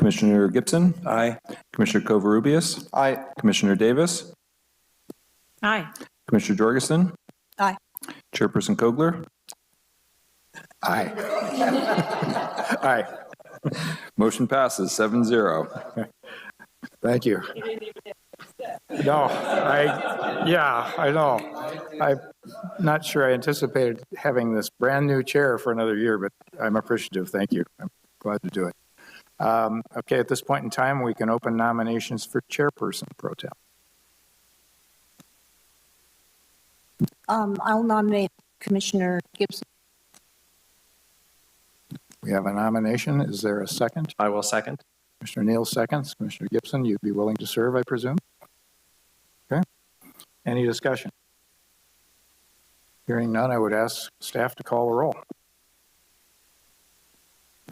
Commissioner Gibson? Aye. Commissioner Covarrubias? Aye. Commissioner Davis? Aye. Commissioner Jorgensen? Aye. Chairperson Kogler? Aye. Aye. Motion passes 7-0. Thank you. No, I know. I'm not sure I anticipated having this brand new chair for another year, but I'm appreciative. Thank you. I'm glad to do it. Okay, at this point in time, we can open nominations for chairperson pro tem. I'll nominate Commissioner Gibson. We have a nomination. Is there a second? I will second. Commissioner Neal seconds. Commissioner Gibson, you'd be willing to serve, I presume? Okay. Any discussion? Hearing none, I would ask staff to call the roll.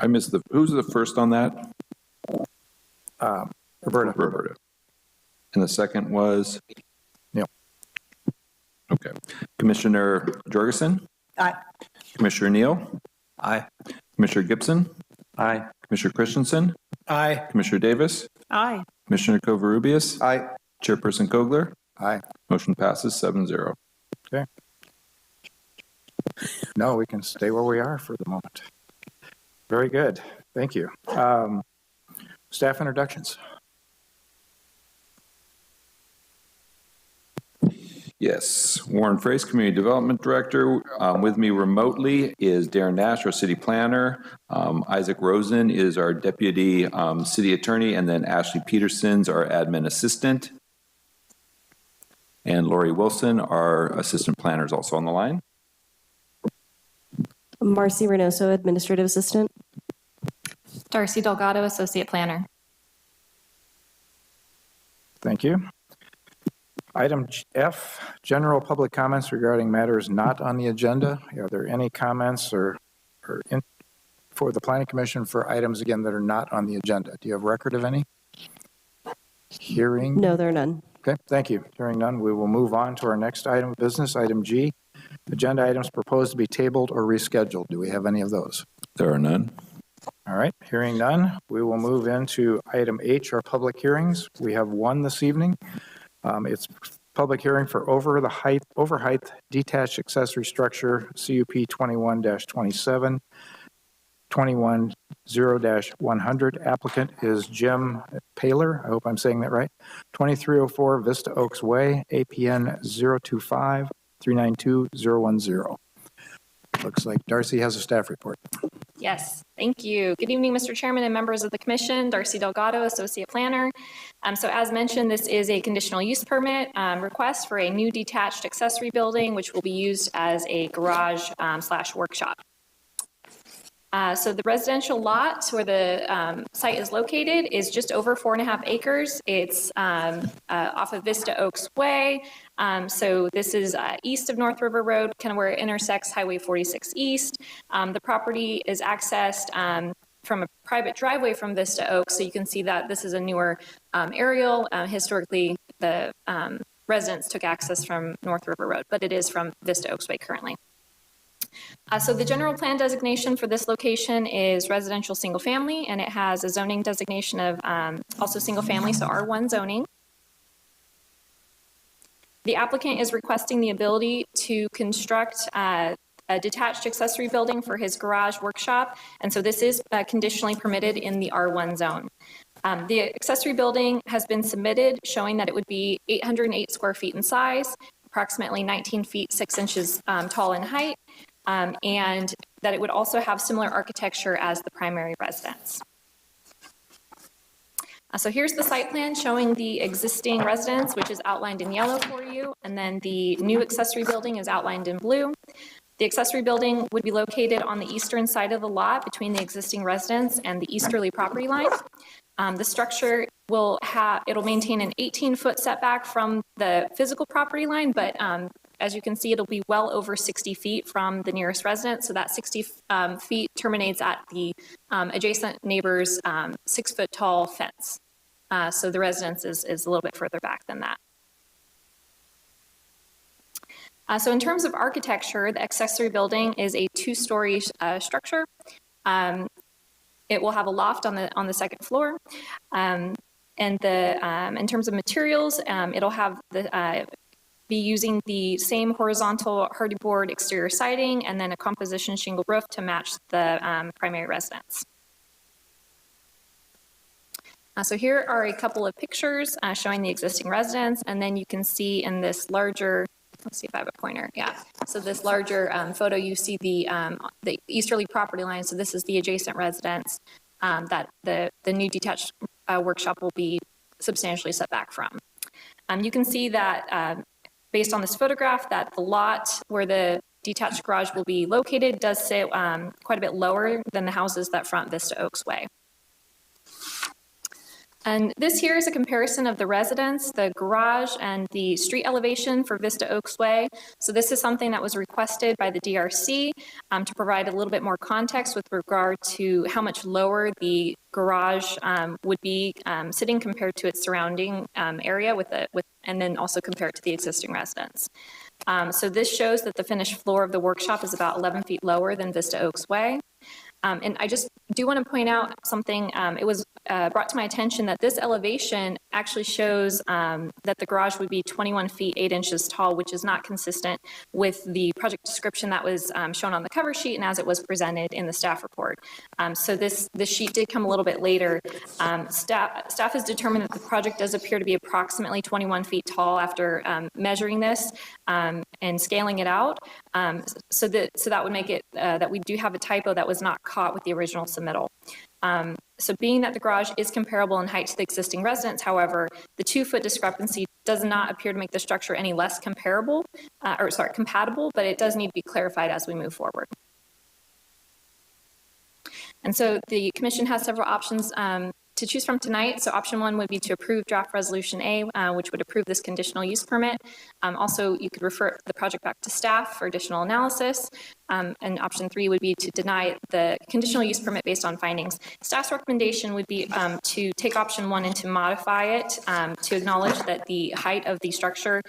I missed who's the first on that? Roberta. And the second was? Neal. Okay. Commissioner Jorgensen? Aye. Commissioner Neal? Aye. Commissioner Gibson? Aye. Commissioner Christensen? Aye. Commissioner Davis? Aye. Commissioner Covarrubias? Aye. Chairperson Kogler? Aye. Motion passes 7-0. Okay. No, we can stay where we are for the moment. Very good. Thank you. Staff introductions. Yes, Warren Frace, Community Development Director. With me remotely is Darren Nash, our City Planner. Isaac Rosen is our Deputy City Attorney, and then Ashley Peterson's our Admin Assistant. And Lori Wilson, our Assistant Planner, is also on the line. Marcy Reynoso, Administrative Assistant. Darcy Delgado, Associate Planner. Thank you. Item F, general public comments regarding matters not on the agenda. Are there any comments for the Planning Commission for items, again, that are not on the agenda? Do you have record of any? Hearing? No, there are none. Okay, thank you. Hearing none, we will move on to our next item of business, item G. Agenda items proposed to be tabled or rescheduled. Do we have any of those? There are none. All right, hearing none, we will move into item H, our public hearings. We have one this evening. It's public hearing for overheight detached accessory structure, CUP 21-27, 210-100. Applicant is Jim Paler. I hope I'm saying that right. 2304 Vista Oaks Way, APN 025-392-010. Looks like Darcy has a staff report. Yes, thank you. Good evening, Mr. Chairman and members of the Commission. Darcy Delgado, Associate Planner. So as mentioned, this is a conditional use permit request for a new detached accessory building, which will be used as a garage / workshop. So the residential lot where the site is located is just over 4.5 acres. It's off of Vista Oaks Way. So this is east of North River Road, kind of where it intersects Highway 46 East. The property is accessed from a private driveway from Vista Oaks. So you can see that this is a newer aerial. Historically, the residents took access from North River Road, but it is from Vista Oaks Way currently. So the general plan designation for this location is residential single family, and it has a zoning designation of also single family, so R1 zoning. The applicant is requesting the ability to construct a detached accessory building for his garage workshop, and so this is conditionally permitted in the R1 zone. The accessory building has been submitted showing that it would be 808 square feet in size, approximately 19 feet 6 inches tall in height, and that it would also have similar architecture as the primary residence. So here's the site plan showing the existing residence, which is outlined in yellow for you, and then the new accessory building is outlined in blue. The accessory building would be located on the eastern side of the lot between the existing residence and the easterly property line. The structure it'll maintain an 18-foot setback from the physical property line, but as you can see, it'll be well over 60 feet from the nearest residence. So that 60 feet terminates at the adjacent neighbor's 6-foot tall fence. So the residence is a little bit further back than that. So in terms of architecture, the accessory building is a 2-story structure. It will have a loft on the second floor. And in terms of materials, it'll have be using the same horizontal hardy board exterior siding and then a composition shingle roof to match the primary residence. So here are a couple of pictures showing the existing residence, and then you can see in this larger, let's see if I have a pointer, yeah. So this larger photo, you see the easterly property line, so this is the adjacent residence that the new detached workshop will be substantially set back from. You can see that based on this photograph that the lot where the detached garage will be located does sit quite a bit lower than the houses that front Vista Oaks Way. And this here is a comparison of the residence, the garage, and the street elevation for Vista Oaks Way. So this is something that was requested by the DRC to provide a little bit more context with regard to how much lower the garage would be sitting compared to its surrounding area and then also compare it to the existing residence. So this shows that the finished floor of the workshop is about 11 feet lower than Vista Oaks Way. And I just do want to point out something. It was brought to my attention that this elevation actually shows that the garage would be 21 feet 8 inches tall, which is not consistent with the project description that was shown on the cover sheet and as it was presented in the staff report. So this sheet did come a little bit later. Staff has determined that the project does appear to be approximately 21 feet tall after measuring this and scaling it out. So that would make it that we do have a typo that was not caught with the original submittal. So being that the garage is comparable in height to the existing residence, however, the 2-foot discrepancy does not appear to make the structure any less compatible, but it does need to be clarified as we move forward. And so the commission has several options to choose from tonight. So option 1 would be to approve draft resolution A, which would approve this conditional use permit. Also, you could refer the project back to staff for additional analysis. And option 3 would be to deny the conditional use permit based on findings. Staff's recommendation would be to take option 1 and to modify it to acknowledge that the height of the structure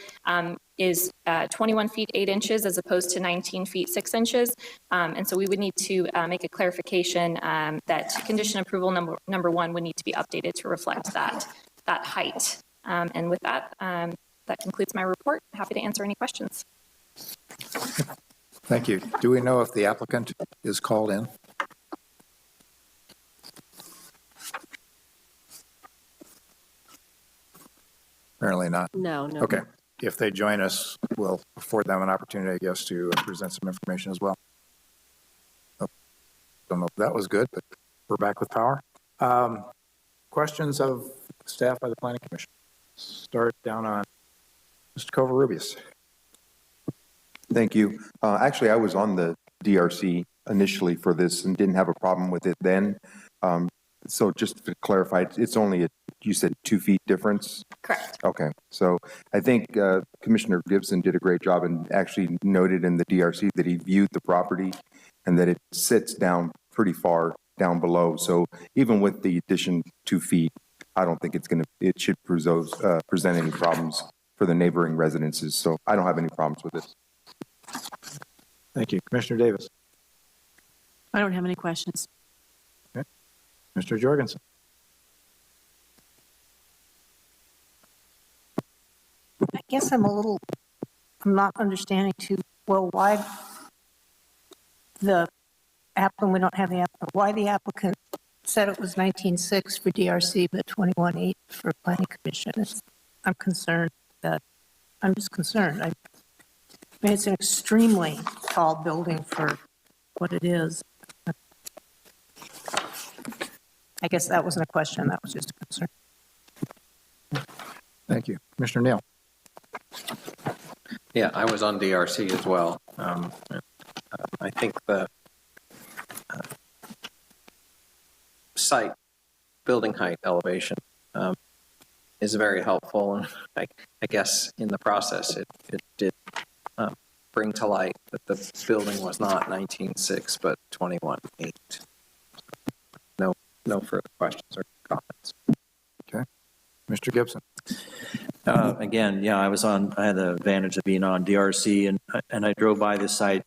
is 21 feet 8 inches as opposed to 19 feet 6 inches. And so we would need to make a clarification that condition approval number 1 would need to be updated to reflect that height. And with that, that concludes my report. Happy to answer any questions. Thank you. Do we know if the applicant is called in? Apparently not. No. Okay. If they join us, we'll afford them an opportunity, I guess, to present some information as well. Oh, don't know if that was good, but we're back with power. Questions of staff by the Planning Commission? Start down on Mr. Covarrubias. Thank you. Actually, I was on the DRC initially for this and didn't have a problem with it then. So just to clarify, it's only you said 2 feet difference? Correct. Okay. So I think Commissioner Gibson did a great job and actually noted in the DRC that he viewed the property and that it sits down pretty far down below. So even with the addition 2 feet, I don't think it should present any problems for the neighboring residences. So I don't have any problems with this. Thank you. Commissioner Davis. I don't have any questions. Okay. Mr. Jorgensen. I guess I'm not understanding too well why the applicant, we don't have the applicant, why the applicant said it was 19.6 for DRC, but 21.8 for Planning Commission. I'm just concerned. I mean, it's an extremely tall building for what it is. I guess that wasn't a question, that was just a concern. Thank you. Commissioner Neal. Yeah, I was on DRC as well. I think the site building height elevation is very helpful, and I guess in the process it did bring to light that the building was not 19.6 but 21.8. No further questions or comments. Okay. Mr. Gibson. Again, yeah, I had the advantage of being on DRC, and I drove by the site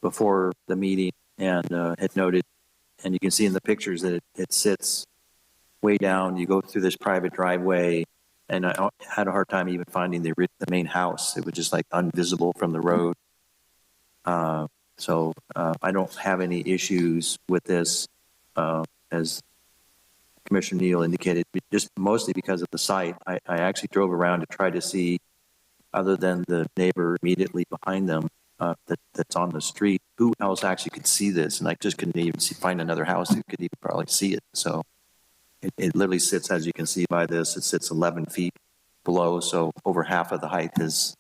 before the meeting and had noted and you can see in the pictures that it sits way down. You go through this private driveway, and I had a hard time even finding the main house. It was just like invisible from the road. So I don't have any issues with this, as Commissioner Neal indicated, just mostly because of the site. I actually drove around to try to see, other than the neighbor immediately behind them that's on the street, who else actually could see this, and I just couldn't even find another house that could even probably see it. So it literally sits, as you can see by this, it sits 11 feet below, so over half of the height is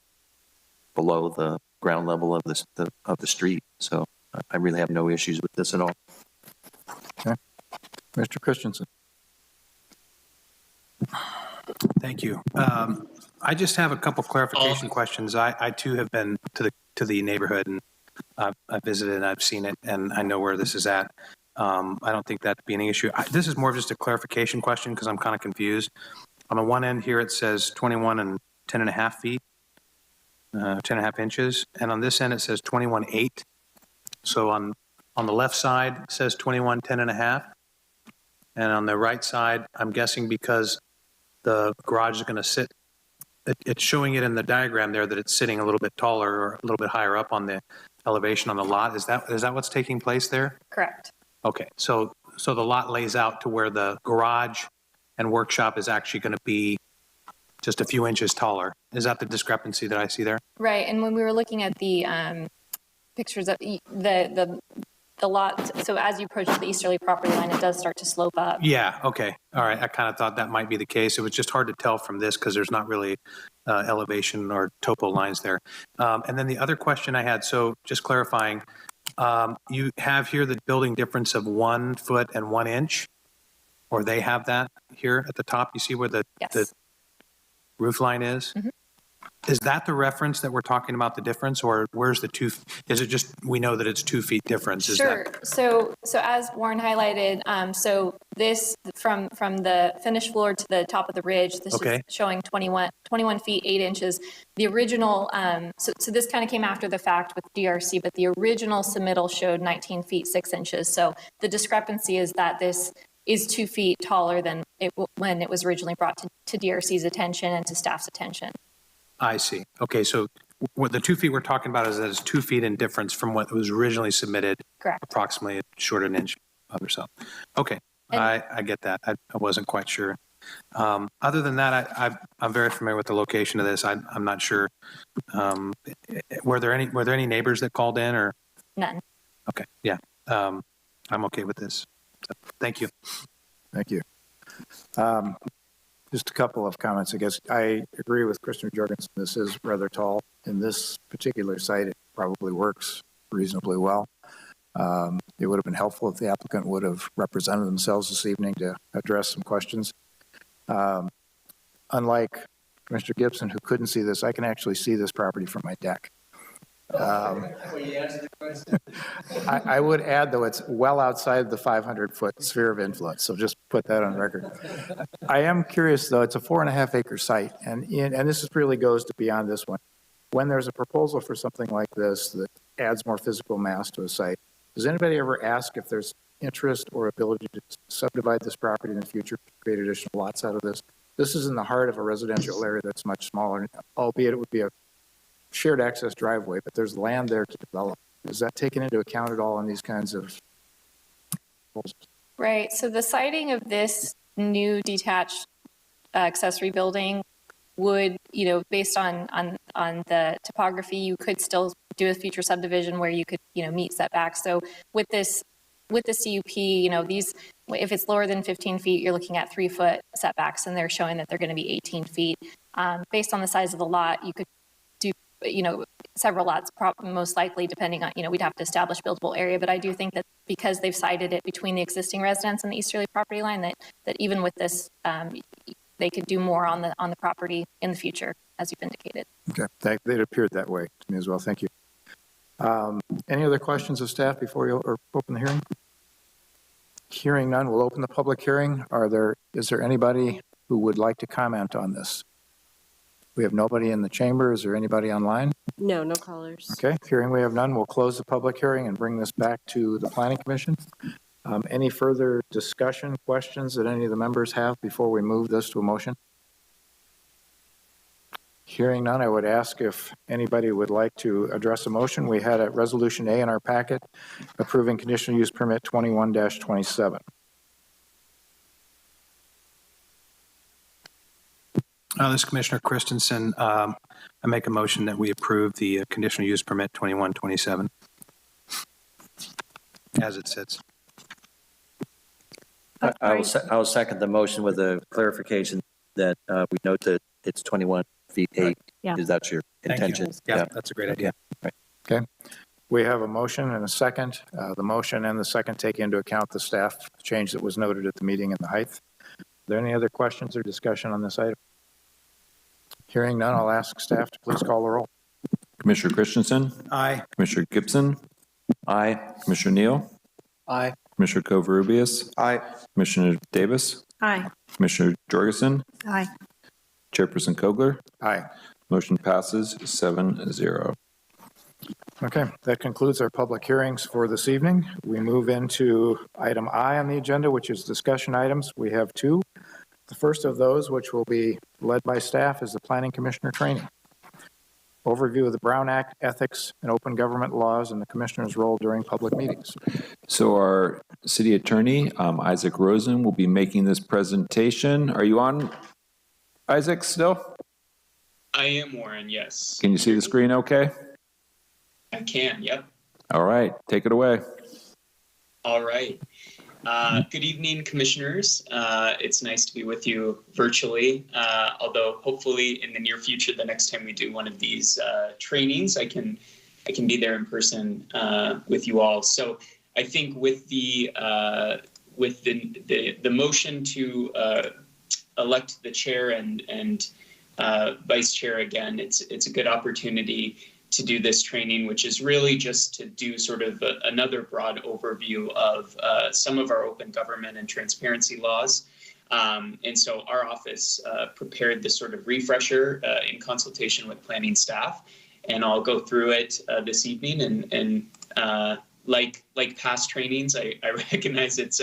below the ground level of the street. So I really have no issues with this at all. Okay. Mr. Christensen. Thank you. I just have a couple clarification questions. I too have been to the neighborhood, and I've visited and I've seen it, and I know where this is at. I don't think that'd be any issue. This is more of just a clarification question because I'm kind of confused. On the one end here, it says 21 and 10 and a half feet, 10 and a half inches. And on this end, it says 21.8. So on the left side, it says 21, 10 and a half. And on the right side, I'm guessing because the garage is going to sit, it's showing it in the diagram there that it's sitting a little bit taller or a little bit higher up on the elevation on the lot. Is that what's taking place there? Correct. Okay, so the lot lays out to where the garage and workshop is actually going to be just a few inches taller. Is that the discrepancy that I see there? Right, and when we were looking at the pictures of the lot, so as you approach the easterly property line, it does start to slope up. Yeah, okay, all right. I kind of thought that might be the case. It was just hard to tell from this because there's not really elevation or topo lines there. And then the other question I had, so just clarifying, you have here the building difference of 1 foot and 1 inch, or they have that here at the top. You see where the roof line is? Mm-hmm. Is that the reference that we're talking about, the difference, or where's the is it just, we know that it's 2 feet difference? Sure. So as Warren highlighted, so this from the finished floor to the top of the ridge, this is showing 21 feet, 8 inches. The original, so this kind of came after the fact with DRC, but the original submittal showed 19 feet, 6 inches. So the discrepancy is that this is 2 feet taller than when it was originally brought to DRC's attention and to staff's attention. I see. Okay, so what the 2 feet we're talking about is that it's 2 feet in difference from what was originally submitted. Correct. Approximately short an inch of or so. Okay, I get that. I wasn't quite sure. Other than that, I'm very familiar with the location of this. I'm not sure. Were there any neighbors that called in or? None. Okay, yeah. I'm okay with this. So, thank you. Thank you. Just a couple of comments, I guess. I agree with Christopher Jorgensen. This is rather tall. In this particular site, it probably works reasonably well. It would have been helpful if the applicant would have represented themselves this evening to address some questions. Unlike Mr. Gibson, who couldn't see this, I can actually see this property from my deck. I would add, though, it's well outside the 500-foot sphere of influence, so just put that on record. I am curious, though, it's a 4.5-acre site, and this really goes to beyond this one. When there's a proposal for something like this that adds more physical mass to a site, does anybody ever ask if there's interest or ability to subdivide this property in the future to create additional lots out of this? This is in the heart of a residential area that's much smaller, albeit it would be a shared access driveway, but there's land there to develop. Is that taken into account at all in these kinds of proposals? Right. So the siting of this new detached accessory building would, based on the topography, you could still do a future subdivision where you could, meet setbacks. So with the CUP, if it's lower than 15 feet, you're looking at 3-foot setbacks, and they're showing that they're going to be 18 feet. Based on the size of the lot, you could do, several lots, most likely, depending on, we'd have to establish buildable area. But I do think that because they've sited it between the existing residence and the easterly property line, that even with this, they could do more on the property in the future, as you've indicated. Okay, it appeared that way to me as well. Thank you. Any other questions of staff before we open the hearing? Hearing none, we'll open the public hearing. Is there anybody who would like to comment on this? We have nobody in the chamber. Is there anybody online? No, no callers. Okay, hearing we have none, we'll close the public hearing and bring this back to the Planning Commission. Any further discussion, questions that any of the members have before we move this to a motion? Hearing none, I would ask if anybody would like to address a motion. We had a Resolution A in our packet approving conditional use permit 21-27. This is Commissioner Christensen. I make a motion that we approve the conditional use permit 2127 as it sits. I'll second the motion with a clarification that we note that it's 21 feet 8. Yeah. Is that your Thank you. intention? Yeah, that's a great idea. Okay. We have a motion and a second. The motion and the second take into account the staff change that was noted at the meeting in the height. Are there any other questions or discussion on this item? Hearing none, I'll ask staff to please call the roll. Commissioner Christensen, Aye. Commissioner Gibson, Aye. Commissioner Neal, Aye. Commissioner Covarrubias, Aye. Commissioner Davis, Aye. Commissioner Jorgensen, Aye. Chairperson Kogler. Aye. Motion passes 7-0. Okay, that concludes our public hearings for this evening. We move into item I on the agenda, which is discussion items. We have two. The first of those, which will be led by staff, is the Planning Commissioner training. Overview of the Brown Act, ethics, and open government laws, and the Commissioner's role during public meetings. So our city attorney, Isaac Rosen, will be making this presentation. Are you on, Isaac, still? I am, Warren, yes. Can you see the screen okay? I can, yep. All right, take it away. All right. Good evening, commissioners. It's nice to be with you virtually, although hopefully in the near future, the next time we do one of these trainings, I can be there in person with you all. So I think with the motion to elect the chair and vice chair again, it's a good opportunity to do this training, which is really just to do sort of another broad overview of some of our open government and transparency laws. And so our office prepared this sort of refresher in consultation with planning staff, and I'll go through it this evening. And like past trainings, I recognize it's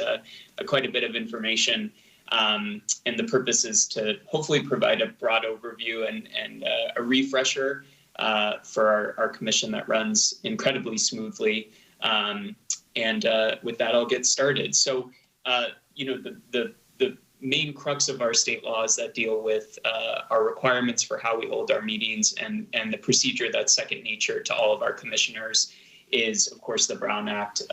quite a bit of information. And the purpose is to hopefully provide a broad overview and a refresher for our commission that runs incredibly smoothly. And with that, I'll get started. So, the main crux of our state laws that deal with our requirements for how we hold our meetings and the procedure that's second nature to all of our commissioners is, of course, the Brown Act,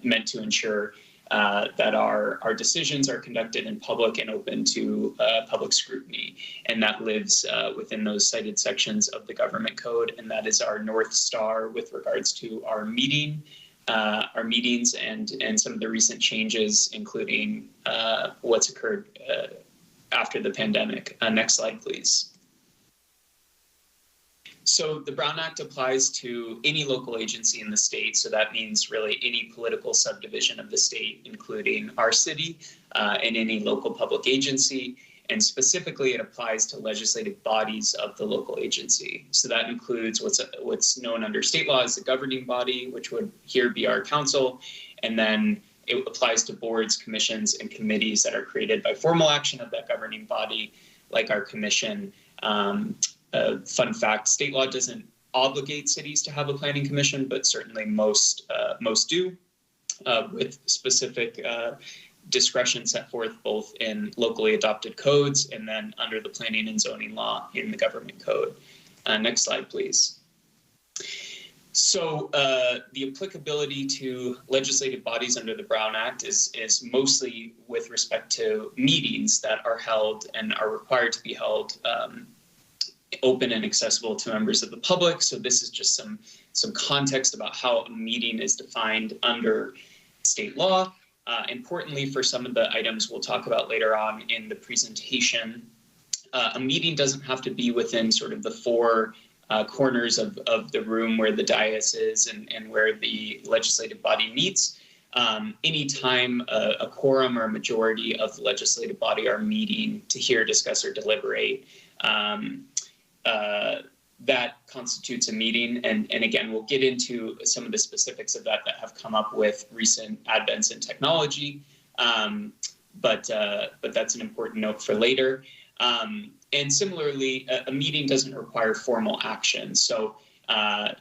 meant to ensure that our decisions are conducted in public and open to public scrutiny. And that lives within those cited sections of the government code. And that is our North Star with regards to our meetings and some of the recent changes, including what's occurred after the pandemic. Next slide, please. So the Brown Act applies to any local agency in the state. So that means really any political subdivision of the state, including our city and any local public agency. And specifically, it applies to legislative bodies of the local agency. So that includes what's known under state law as the governing body, which would here be our council. And then it applies to boards, commissions, and committees that are created by formal action of that governing body, like our commission. Fun fact, state law doesn't obligate cities to have a planning commission, but certainly most do, with specific discretion set forth both in locally adopted codes and then under the planning and zoning law in the government code. Next slide, please. So the applicability to legislative bodies under the Brown Act is mostly with respect to meetings that are held and are required to be held open and accessible to members of the public. So this is just some context about how a meeting is defined under state law. Importantly, for some of the items we'll talk about later on in the presentation, a meeting doesn't have to be within sort of the four corners of the room where the dais is and where the legislative body meets. Anytime a quorum or a majority of the legislative body are meeting to hear, discuss, or deliberate, that constitutes a meeting. And again, we'll get into some of the specifics of that have come up with recent advents in technology. But that's an important note for later. And similarly, a meeting doesn't require formal action. So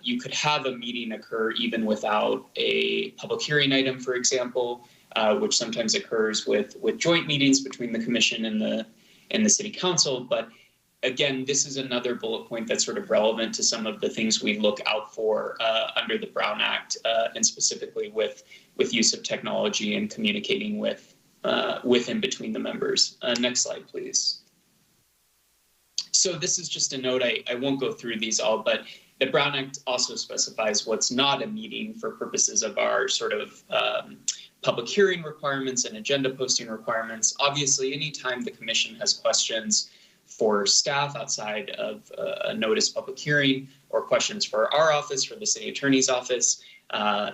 you could have a meeting occur even without a public hearing item, for example, which sometimes occurs with joint meetings between the commission and the city council. But again, this is another bullet point that's sort of relevant to some of the things we look out for under the Brown Act, and specifically with use of technology and communicating with and between the members. Next slide, please. So this is just a note. I won't go through these all, but the Brown Act also specifies what's not a meeting for purposes of our sort of public hearing requirements and agenda posting requirements. Obviously, anytime the commission has questions for staff outside of a notice public hearing or questions for our office, for the city attorney's office,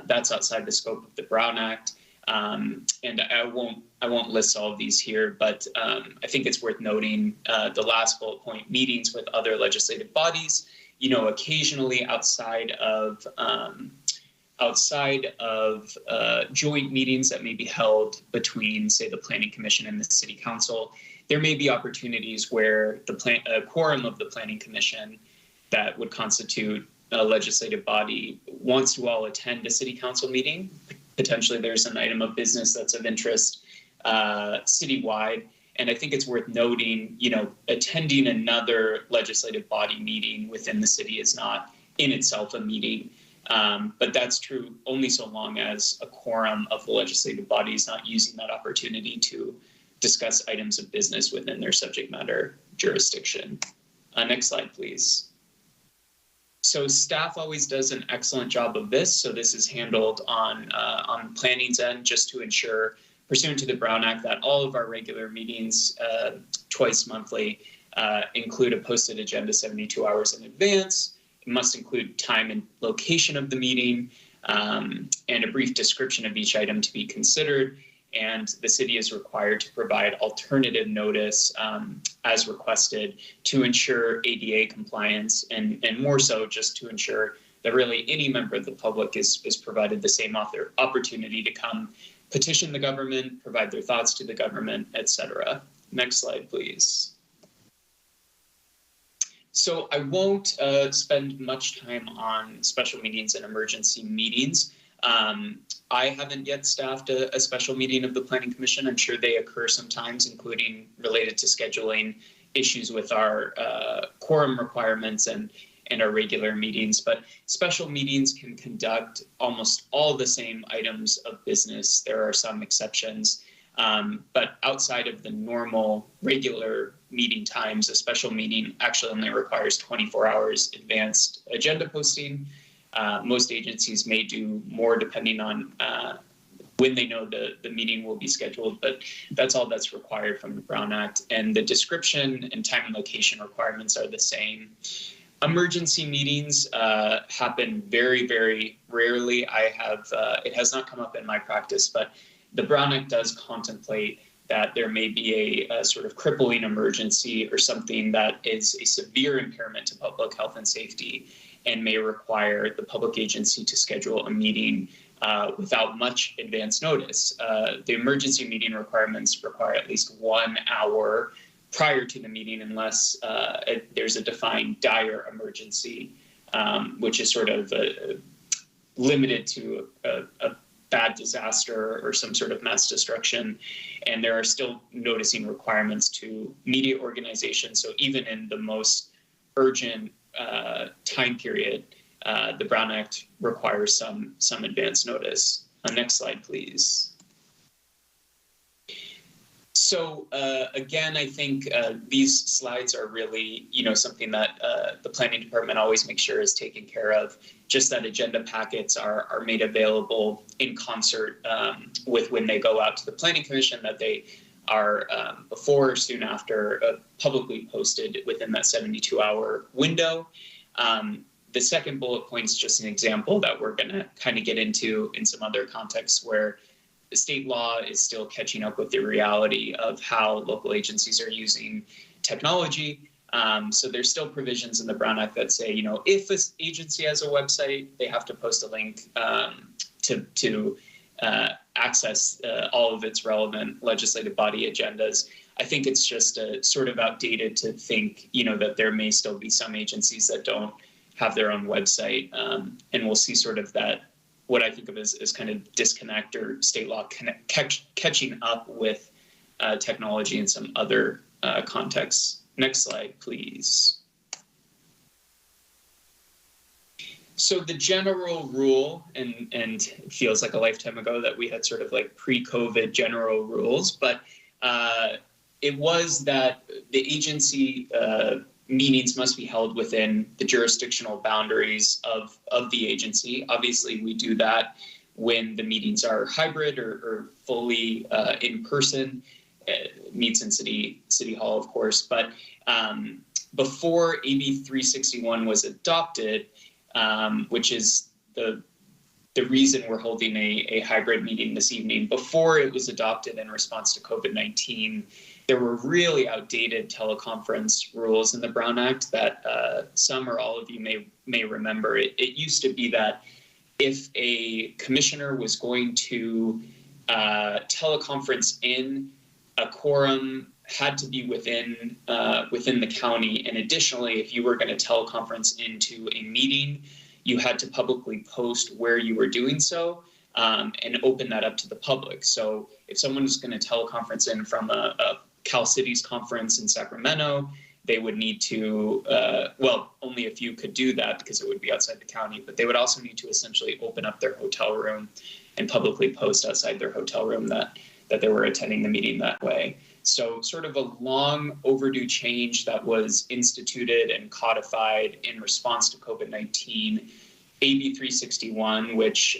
that's outside the scope of the Brown Act. And I won't list all of these here, but I think it's worth noting the last bullet point, meetings with other legislative bodies. You know, occasionally outside of joint meetings that may be held between, say, the Planning Commission and the City Council, there may be opportunities where the quorum of the Planning Commission that would constitute a legislative body wants to all attend a City Council meeting. Potentially there's an item of business that's of interest citywide. And I think it's worth noting, you know, attending another legislative body meeting within the city is not in itself a meeting. But that's true only so long as a quorum of the legislative body is not using that opportunity to discuss items of business within their subject matter jurisdiction. Next slide, please. So staff always does an excellent job of this. So this is handled on planning's end, just to ensure, pursuant to the Brown Act, that all of our regular meetings twice monthly include a posted agenda 72 hours in advance. It must include time and location of the meeting, and a brief description of each item to be considered. And the city is required to provide alternative notice as requested to ensure ADA compliance, and more so just to ensure that really any member of the public is provided the same opportunity to come petition the government, provide their thoughts to the government, etc. Next slide, please. So I won't spend much time on special meetings and emergency meetings. I haven't yet staffed a special meeting of the Planning Commission. I'm sure they occur sometimes, including related to scheduling issues with our quorum requirements and our regular meetings. But special meetings can conduct almost all the same items of business. There are some exceptions. But outside of the normal regular meeting times, a special meeting actually only requires 24 hours advanced agenda posting. Most agencies may do more depending on when they know the meeting will be scheduled, but that's all that's required from the Brown Act. And the description and time and location requirements are the same. Emergency meetings happen very, very rarely. It has not come up in my practice, but the Brown Act does contemplate that there may be a sort of crippling emergency or something that is a severe impairment to public health and safety, and may require the public agency to schedule a meeting without much advance notice. The emergency meeting requirements require at least 1 hour prior to the meeting unless there's a defined dire emergency, which is sort of limited to a bad disaster or some sort of mass destruction. And there are still noticing requirements to media organizations. So even in the most urgent time period, the Brown Act requires some advance notice. Next slide, please. So again, I think these slides are really, something that the planning department always makes sure is taken care of. Just that agenda packets are made available in concert with when they go out to the Planning Commission, that they are before or soon after publicly posted within that 72-hour window. The second bullet point is just an example that we're going to kind of get into in some other contexts where the state law is still catching up with the reality of how local agencies are using technology. So there's still provisions in the Brown Act that say, if an agency has a website, they have to post a link to access all of its relevant legislative body agendas. I think it's just sort of outdated to think, that there may still be some agencies that don't have their own website. And we'll see sort of that, what I think of as kind of disconnect or state law catching up with technology in some other contexts. Next slide, please. So the general rule, and it feels like a lifetime ago that we had sort of like pre-COVID general rules, but it was that the agency meetings must be held within the jurisdictional boundaries of the agency. Obviously, we do that when the meetings are hybrid or fully in person. Meets in City Hall, of course. But before AB 361 was adopted, which is the reason we're holding a hybrid meeting this evening, before it was adopted in response to COVID-19, there were really outdated teleconference rules in the Brown Act that some or all of you may remember. It used to be that if a commissioner was going to teleconference in, a quorum had to be within the county. And additionally, if you were going to teleconference into a meeting, you had to publicly post where you were doing so and open that up to the public. So if someone was going to teleconference in from a Cal Cities conference in Sacramento, they would need to, only a few could do that because it would be outside the county, but they would also need to essentially open up their hotel room and publicly post outside their hotel room that they were attending the meeting that way. So sort of a long overdue change that was instituted and codified in response to COVID-19, AB 361, which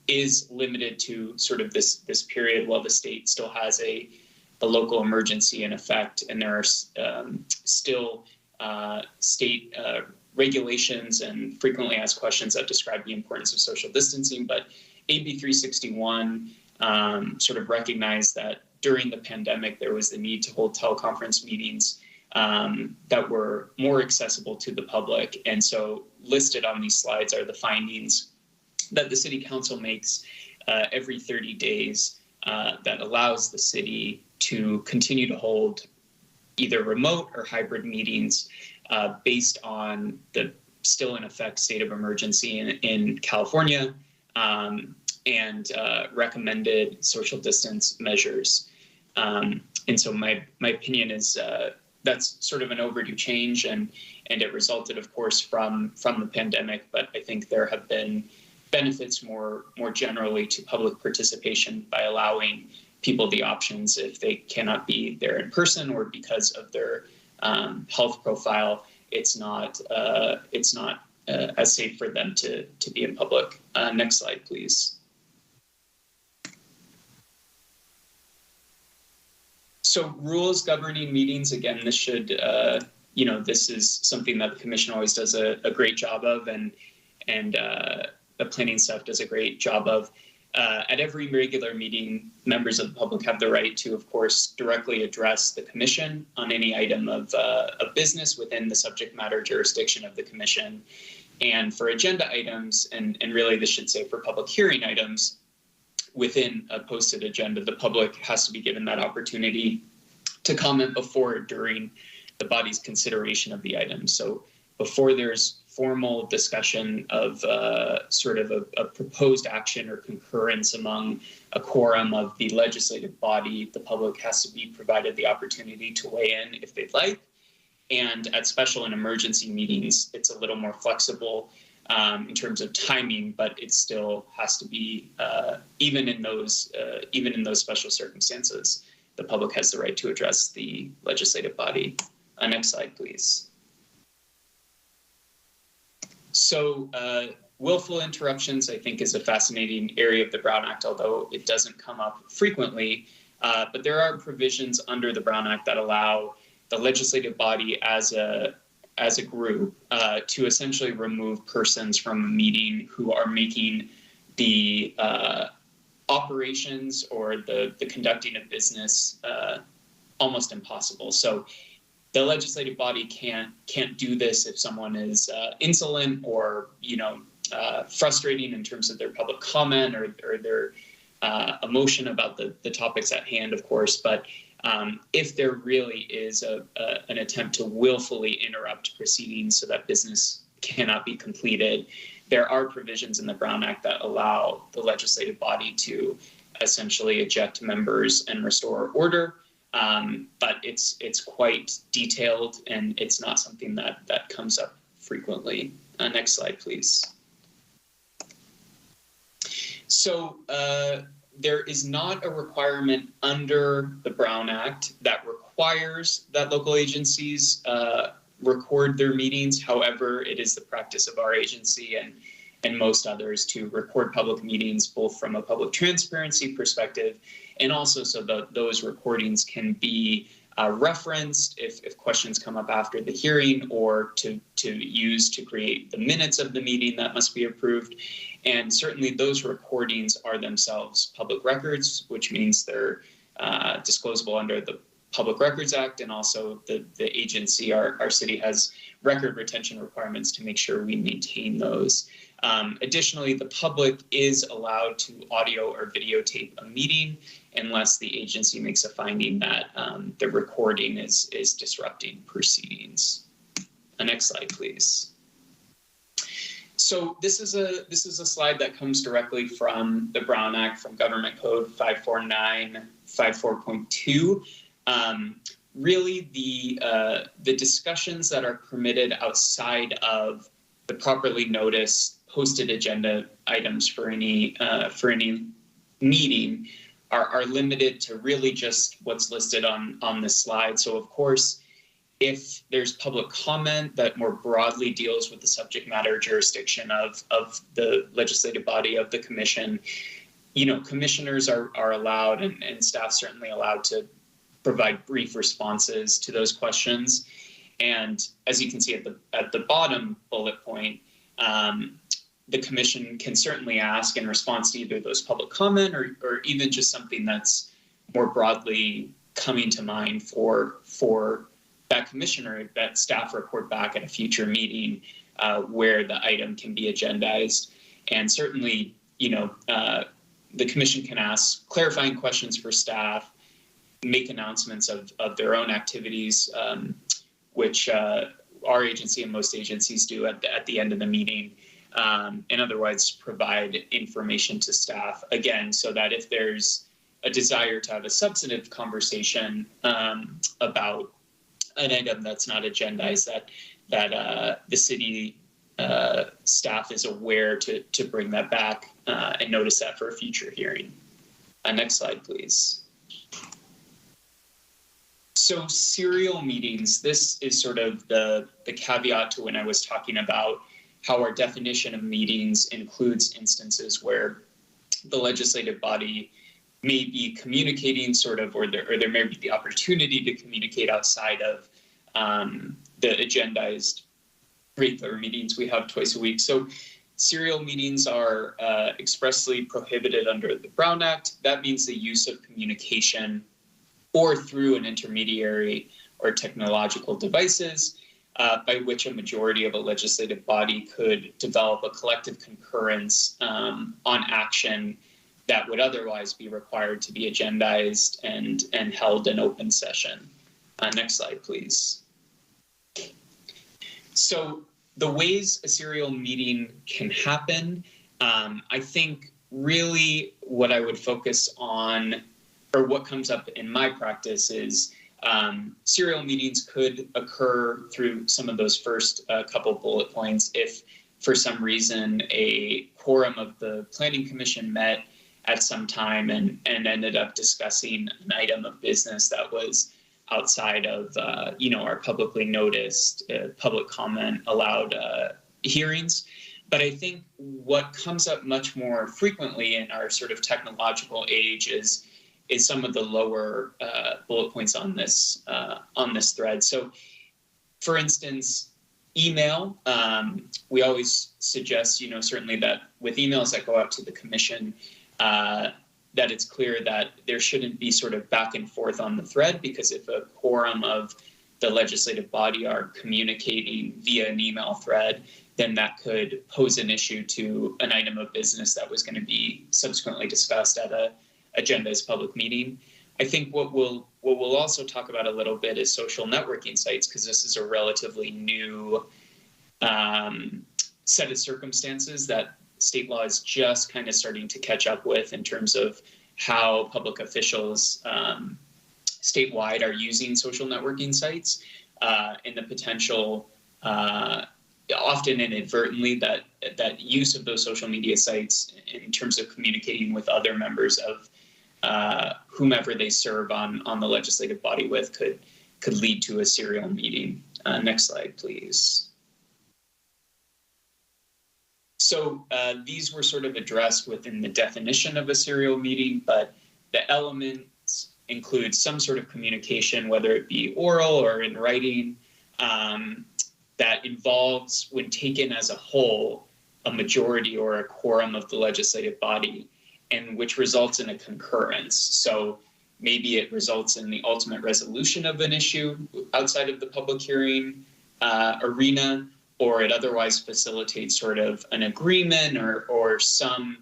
is limited to sort of this period while the state still has a local emergency in effect, and there are still state regulations and frequently asked questions that describe the importance of social distancing. But AB 361 sort of recognized that during the pandemic, there was the need to hold teleconference meetings that were more accessible to the public. And so listed on these slides are the findings that the City Council makes every 30 days that allows the city to continue to hold either remote or hybrid meetings based on the still in effect state of emergency in California and recommended social distance measures. And so my opinion is that's sort of an overdue change, and it resulted, of course, from the pandemic. But I think there have been benefits more generally to public participation by allowing people the options if they cannot be there in person or because of their health profile. It's not as safe for them to be in public. Next slide, please. So rules governing meetings, again, this should, this is something that the commission always does a great job of, and the planning staff does a great job of. At every regular meeting, members of the public have the right to, of course, directly address the commission on any item of business within the subject matter jurisdiction of the commission. And for agenda items, and really this should say for public hearing items, within a posted agenda, the public has to be given that opportunity to comment before or during the body's consideration of the item. So before there's formal discussion of sort of a proposed action or concurrence among a quorum of the legislative body, the public has to be provided the opportunity to weigh in if they'd like. And at special and emergency meetings, it's a little more flexible in terms of timing, but it still has to be even in those special circumstances, the public has the right to address the legislative body. Next slide, please. So willful interruptions, I think, is a fascinating area of the Brown Act, although it doesn't come up frequently. But there are provisions under the Brown Act that allow the legislative body as a group to essentially remove persons from a meeting who are making the operations or the conducting of business almost impossible. So the legislative body can't do this if someone is insolent or, frustrating in terms of their public comment or their emotion about the topics at hand, of course. But if there really is an attempt to willfully interrupt proceedings so that business cannot be completed, there are provisions in the Brown Act that allow the legislative body to essentially eject members and restore order. But it's quite detailed, and it's not something that comes up frequently. Next slide, please. So there is not a requirement under the Brown Act that requires that local agencies record their meetings. However, it is the practice of our agency and most others to record public meetings, both from a public transparency perspective and also so that those recordings can be referenced if questions come up after the hearing, or to use to create the minutes of the meeting that must be approved. And certainly those recordings are themselves public records, which means they're disclosable under the Public Records Act, and also the agency, our city has record retention requirements to make sure we maintain those. Additionally, the public is allowed to audio or videotape a meeting unless the agency makes a finding that the recording is disrupting proceedings. Next slide, please. So this is a slide that comes directly from the Brown Act, from Government Code 54954.2. Really, the discussions that are permitted outside of the properly noticed posted agenda items for any meeting are limited to really just what's listed on this slide. So of course, if there's public comment that more broadly deals with the subject matter jurisdiction of the legislative body of the commission, commissioners are allowed, and staff certainly allowed, to provide brief responses to those questions. And as you can see at the bottom bullet point, the commission can certainly ask in response to either those public comment or even just something that's more broadly coming to mind for that commissioner, that staff report back at a future meeting where the item can be agendized. And certainly, the commission can ask clarifying questions for staff, make announcements of their own activities, which our agency and most agencies do at the end of the meeting, and otherwise provide information to staff, again, so that if there's a desire to have a substantive conversation about an item that's not agendized, that the city staff is aware to bring that back and notice that for a future hearing. Next slide, please. So serial meetings, this is sort of the caveat to when I was talking about how our definition of meetings includes instances where the legislative body may be communicating or there may be the opportunity to communicate outside of the agendized regular meetings we have twice a week. So serial meetings are expressly prohibited under the Brown Act. That means the use of communication or through an intermediary or technological devices by which a majority of a legislative body could develop a collective concurrence on action that would otherwise be required to be agendized and held in open session. Next slide, please. So the ways a serial meeting can happen, I think really what I would focus on, or what comes up in my practice, is serial meetings could occur through some of those first couple bullet points if for some reason a quorum of the Planning Commission met at some time and ended up discussing an item of business that was outside of our publicly noticed public comment allowed hearings. But I think what comes up much more frequently in our sort of technological age is some of the lower bullet points on this thread. So, for instance, email. We always suggest, certainly that with emails that go out to the commission, that it's clear that there shouldn't be sort of back and forth on the thread, because if a quorum of the legislative body are communicating via an email thread, then that could pose an issue to an item of business that was going to be subsequently discussed at a agenda's public meeting. I think what we'll also talk about a little bit is social networking sites, because this is a relatively new set of circumstances that state law is just kind of starting to catch up with in terms of how public officials statewide are using social networking sites, and the potential, often inadvertently, that use of those social media sites in terms of communicating with other members of whomever they serve on the legislative body with could lead to a serial meeting. Next slide, please. So these were sort of addressed within the definition of a serial meeting, but the elements include some sort of communication, whether it be oral or in writing, that involves, when taken as a whole, a majority or a quorum of the legislative body, and which results in a concurrence. So maybe it results in the ultimate resolution of an issue outside of the public hearing arena, or it otherwise facilitates sort of an agreement or some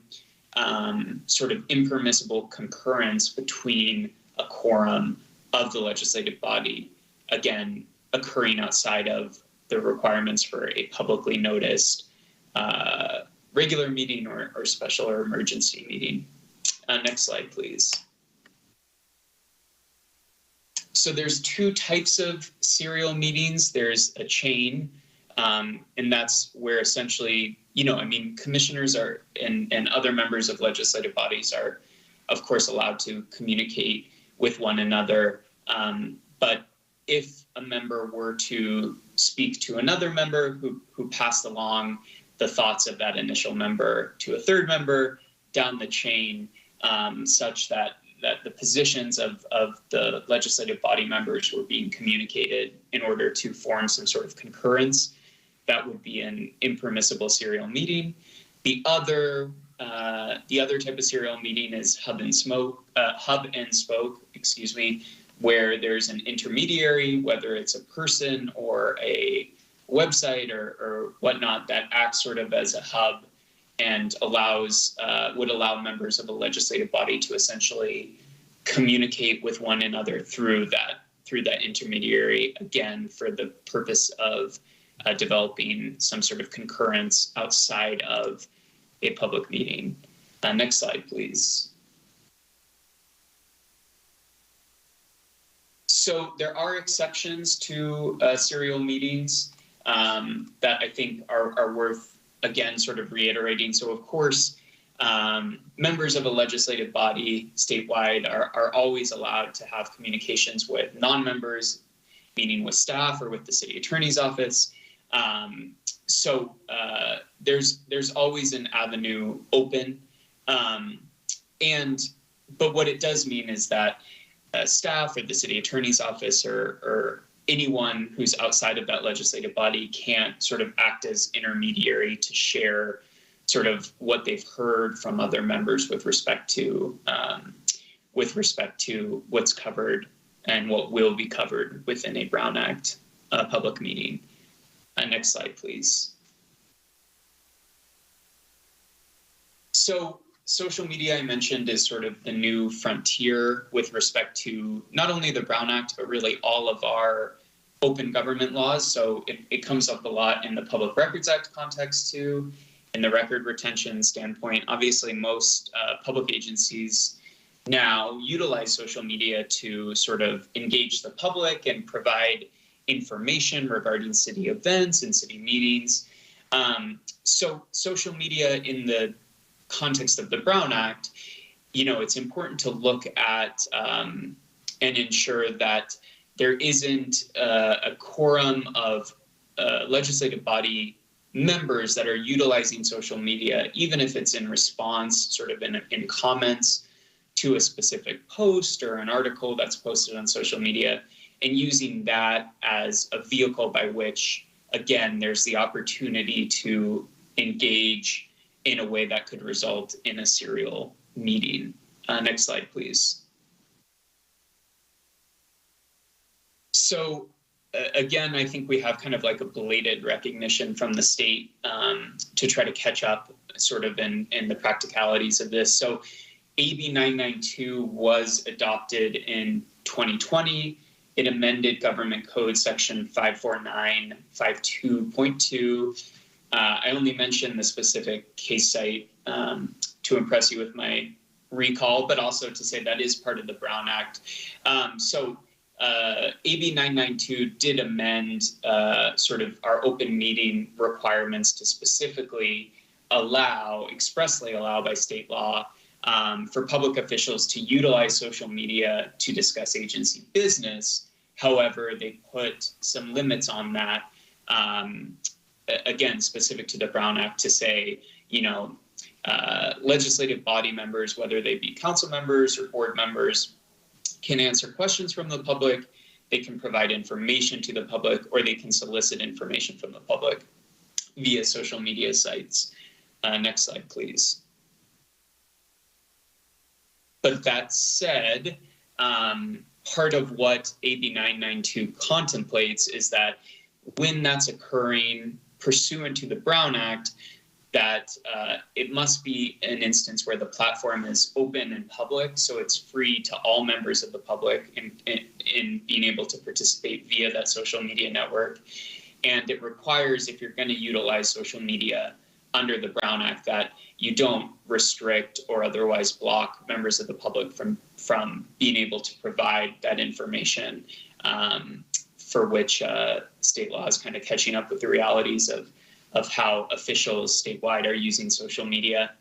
sort of impermissible concurrence between a quorum of the legislative body, again, occurring outside of the requirements for a publicly noticed regular meeting or special or emergency meeting. Next slide, please. So there's two types of serial meetings. There's a chain, and that's where essentially, commissioners are and other members of legislative bodies are, of course, allowed to communicate with one another. But if a member were to speak to another member who passed along the thoughts of that initial member to a third member down the chain, such that the positions of the legislative body members were being communicated in order to form some sort of concurrence, that would be an impermissible serial meeting. The other type of serial meeting is hub and spoke, where there's an intermediary, whether it's a person or a website or whatnot, that acts sort of as a hub and would allow members of a legislative body to essentially communicate with one another through that intermediary, again, for the purpose of developing some sort of concurrence outside of a public meeting. Next slide, please. So there are exceptions to serial meetings that I think are worth, again, sort of reiterating. So, of course, members of a legislative body statewide are always allowed to have communications with non-members, meaning with staff or with the city attorney's office. So there's always an avenue open. But what it does mean is that staff or the city attorney's office or anyone who's outside of that legislative body can't sort of act as intermediary to share sort of what they've heard from other members with respect to what's covered and what will be covered within a Brown Act public meeting. Next slide, please. So social media, I mentioned, is sort of the new frontier with respect to not only the Brown Act, but really all of our open government laws. So it comes up a lot in the Public Records Act context too, in the record retention standpoint. Obviously, most public agencies now utilize social media to sort of engage the public and provide information regarding city events and city meetings. So social media in the context of the Brown Act, it's important to look at and ensure that there isn't a quorum of legislative body members that are utilizing social media, even if it's in response, sort of in comments to a specific post or an article that's posted on social media, and using that as a vehicle by which, again, there's the opportunity to engage in a way that could result in a serial meeting. Next slide, please. So again, I think we have kind of like a belated recognition from the state to try to catch up sort of in the practicalities of this. So AB 992 was adopted in 2020. It amended Government Code Section 54952.2. I only mentioned the specific case site to impress you with my recall, but also to say that is part of the Brown Act. AB 992 did amend sort of our open meeting requirements to specifically expressly allow by state law for public officials to utilize social media to discuss agency business. However, they put some limits on that, again, specific to the Brown Act, to say, legislative body members, whether they be council members or board members, can answer questions from the public, they can provide information to the public, or they can solicit information from the public via social media sites. Next slide, please. But that said, part of what AB 992 contemplates is that when that's occurring pursuant to the Brown Act, that it must be an instance where the platform is open and public, so it's free to all members of the public in being able to participate via that social media network. And it requires, if you're going to utilize social media under the Brown Act, that you don't restrict or otherwise block members of the public from being able to provide that information, for which state law is kind of catching up with the realities of how officials statewide are using social media.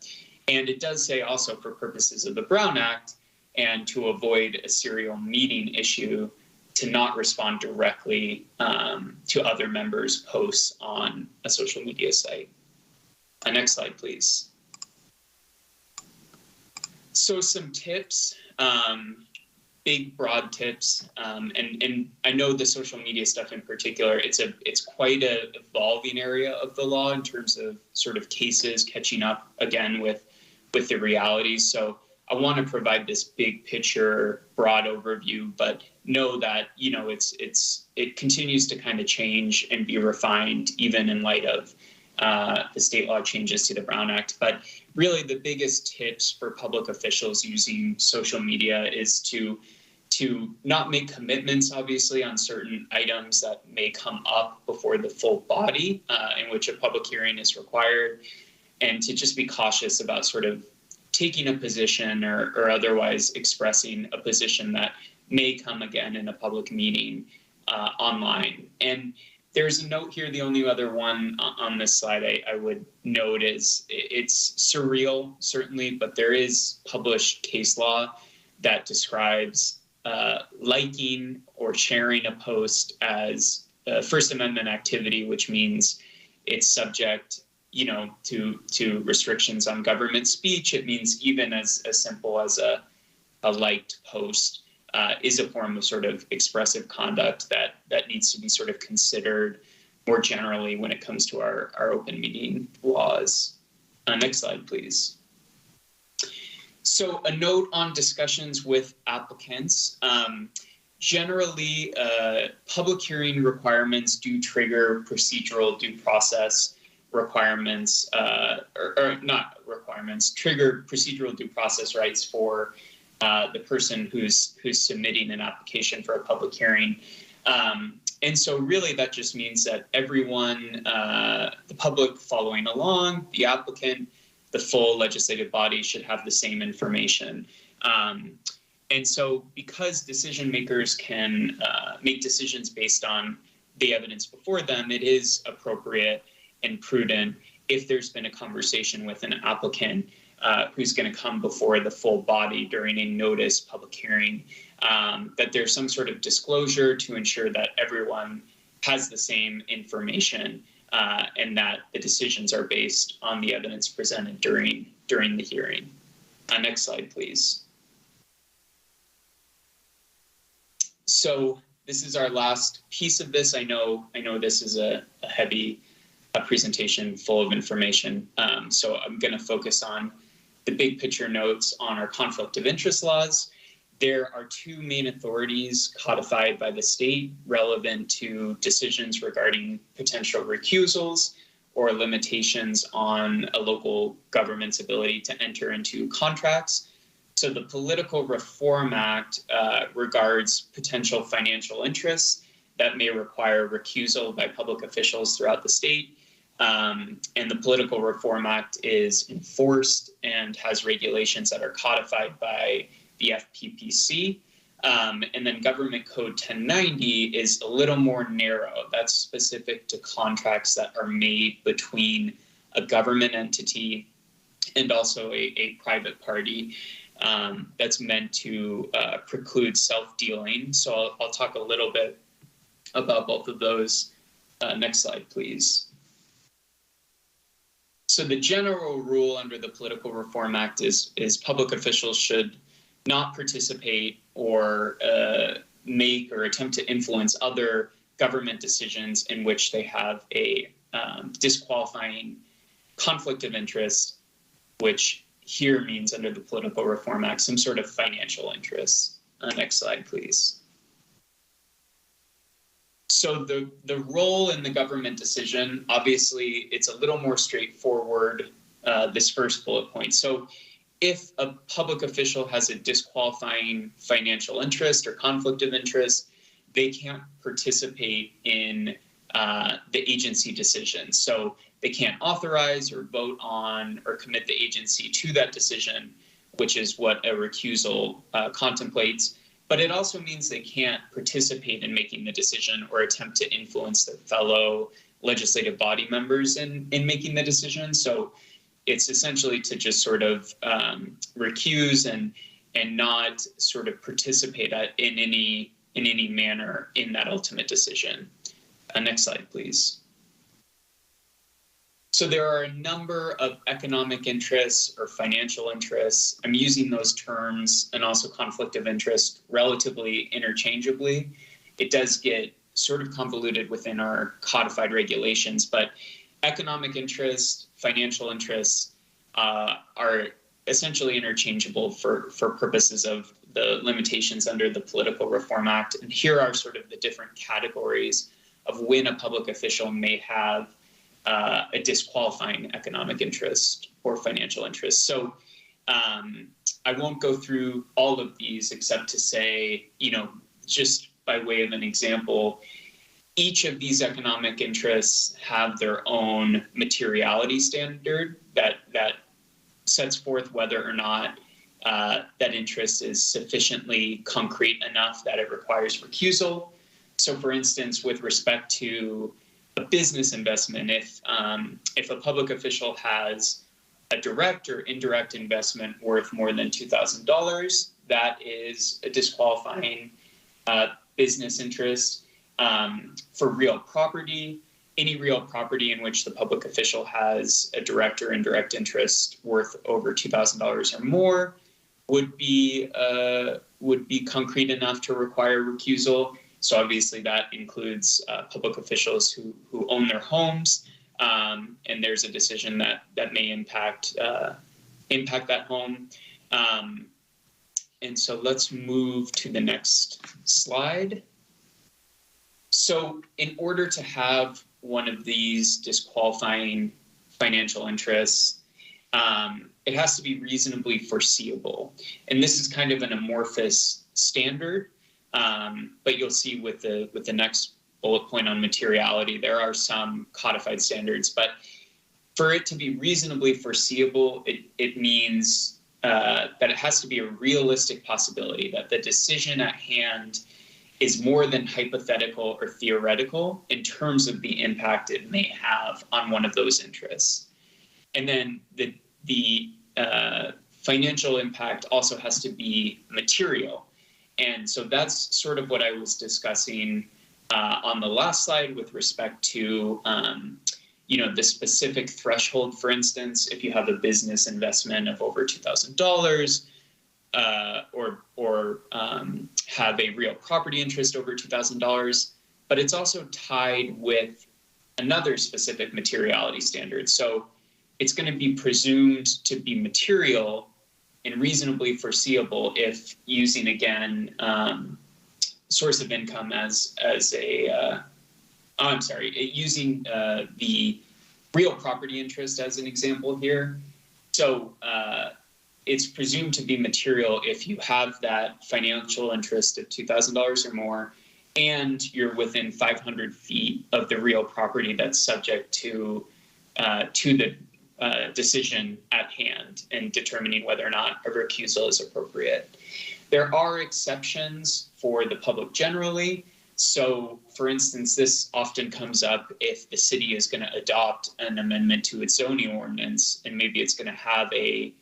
And it does say also, for purposes of the Brown Act and to avoid a serial meeting issue, to not respond directly to other members' posts on a social media site. Next slide, please. So some tips, big broad tips, and I know the social media stuff in particular, it's quite a evolving area of the law in terms of sort of cases catching up again with the realities. So I want to provide this big picture, broad overview, but know that it continues to kind of change and be refined even in light of the state law changes to the Brown Act. But really the biggest tips for public officials using social media is to not make commitments, obviously, on certain items that may come up before the full body in which a public hearing is required, and to just be cautious about sort of taking a position or otherwise expressing a position that may come again in a public meeting online. And there's a note here, the only other one on this slide I would note is it's surreal, certainly, but there is published case law that describes liking or sharing a post as First Amendment activity, which means it's subject, to restrictions on government speech. It means even as simple as a liked post is a form of sort of expressive conduct that needs to be sort of considered more generally when it comes to our open meeting laws. Next slide, please. So a note on discussions with applicants. Generally, public hearing requirements do trigger procedural due process requirements, or not requirements, trigger procedural due process rights for the person who's submitting an application for a public hearing. And so really that just means that everyone, the public following along, the applicant, the full legislative body should have the same information. And so because decision makers can make decisions based on the evidence before them, it is appropriate and prudent, if there's been a conversation with an applicant who's going to come before the full body during a notice public hearing, that there's some sort of disclosure to ensure that everyone has the same information and that the decisions are based on the evidence presented during the hearing. Next slide, please. So this is our last piece of this. I know this is a heavy presentation full of information. So I'm going to focus on the big picture notes on our conflict of interest laws. There are two main authorities codified by the state relevant to decisions regarding potential recusals or limitations on a local government's ability to enter into contracts. So the Political Reform Act regards potential financial interests that may require recusal by public officials throughout the state. And the Political Reform Act is enforced and has regulations that are codified by the FPPC. And then Government Code 1090 is a little more narrow. That's specific to contracts that are made between a government entity and also a private party. That's meant to preclude self-dealing. So I'll talk a little bit about both of those. Next slide, please. So the general rule under the Political Reform Act is public officials should not participate or make or attempt to influence other government decisions in which they have a disqualifying conflict of interest, which here means under the Political Reform Act, some sort of financial interest. Next slide, please. So the role in the government decision, obviously, it's a little more straightforward, this first bullet point. So if a public official has a disqualifying financial interest or conflict of interest, they can't participate in the agency decision. So they can't authorize or vote on or commit the agency to that decision, which is what a recusal contemplates. But it also means they can't participate in making the decision or attempt to influence their fellow legislative body members in making the decision. So it's essentially to just sort of recuse and not sort of participate in any manner in that ultimate decision. Next slide, please. So there are a number of economic interests or financial interests. I'm using those terms and also conflict of interest relatively interchangeably. It does get sort of convoluted within our codified regulations, but economic interests, financial interests are essentially interchangeable for purposes of the limitations under the Political Reform Act. And here are sort of the different categories of when a public official may have a disqualifying economic interest or financial interest. So I won't go through all of these except to say, just by way of an example, each of these economic interests have their own materiality standard that sets forth whether or not that interest is sufficiently concrete enough that it requires recusal. So for instance, with respect to a business investment, if a public official has a direct or indirect investment worth more than $2,000, that is a disqualifying business interest. For real property, any real property in which the public official has a direct or indirect interest worth over $2,000 or more would be concrete enough to require recusal. So obviously that includes public officials who own their homes, and there's a decision that may impact that home. And so let's move to the next slide. So in order to have one of these disqualifying financial interests, it has to be reasonably foreseeable. And this is kind of an amorphous standard. But you'll see with the next bullet point on materiality, there are some codified standards. But for it to be reasonably foreseeable, it means that it has to be a realistic possibility that the decision at hand is more than hypothetical or theoretical in terms of the impact it may have on one of those interests. And then the financial impact also has to be material. And so that's sort of what I was discussing on the last slide with respect to, the specific threshold. For instance, if you have a business investment of over $2,000 or have a real property interest over $2,000, but it's also tied with another specific materiality standard. So it's going to be presumed to be material and reasonably foreseeable if using, again, source of income as a, using the real property interest as an example here. So it's presumed to be material if you have that financial interest of $2,000 or more, and you're within 500 feet of the real property that's subject to the decision at hand and determining whether or not a recusal is appropriate. There are exceptions for the public generally. So, for instance, this often comes up if the city is going to adopt an amendment to its zoning ordinance, and maybe it's going to have a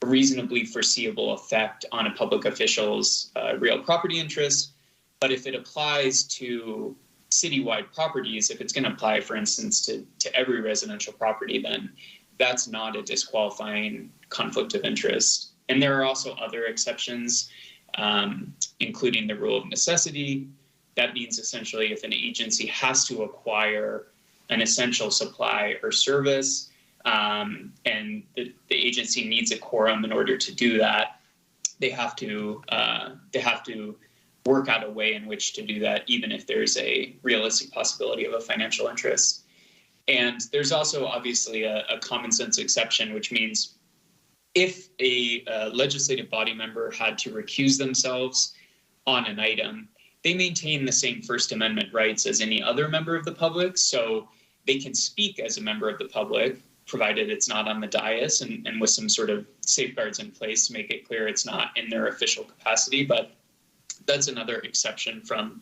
reasonably foreseeable effect on a public official's real property interest. But if it applies to citywide properties, if it's going to apply, for instance, to every residential property, then that's not a disqualifying conflict of interest. And there are also other exceptions, including the rule of necessity. That means essentially if an agency has to acquire an essential supply or service, and the agency needs a quorum in order to do that, they have to work out a way in which to do that, even if there's a realistic possibility of a financial interest. And there's also obviously a common sense exception, which means if a legislative body member had to recuse themselves on an item, they maintain the same First Amendment rights as any other member of the public. So they can speak as a member of the public, provided it's not on the dais and with some sort of safeguards in place to make it clear it's not in their official capacity. But that's another exception from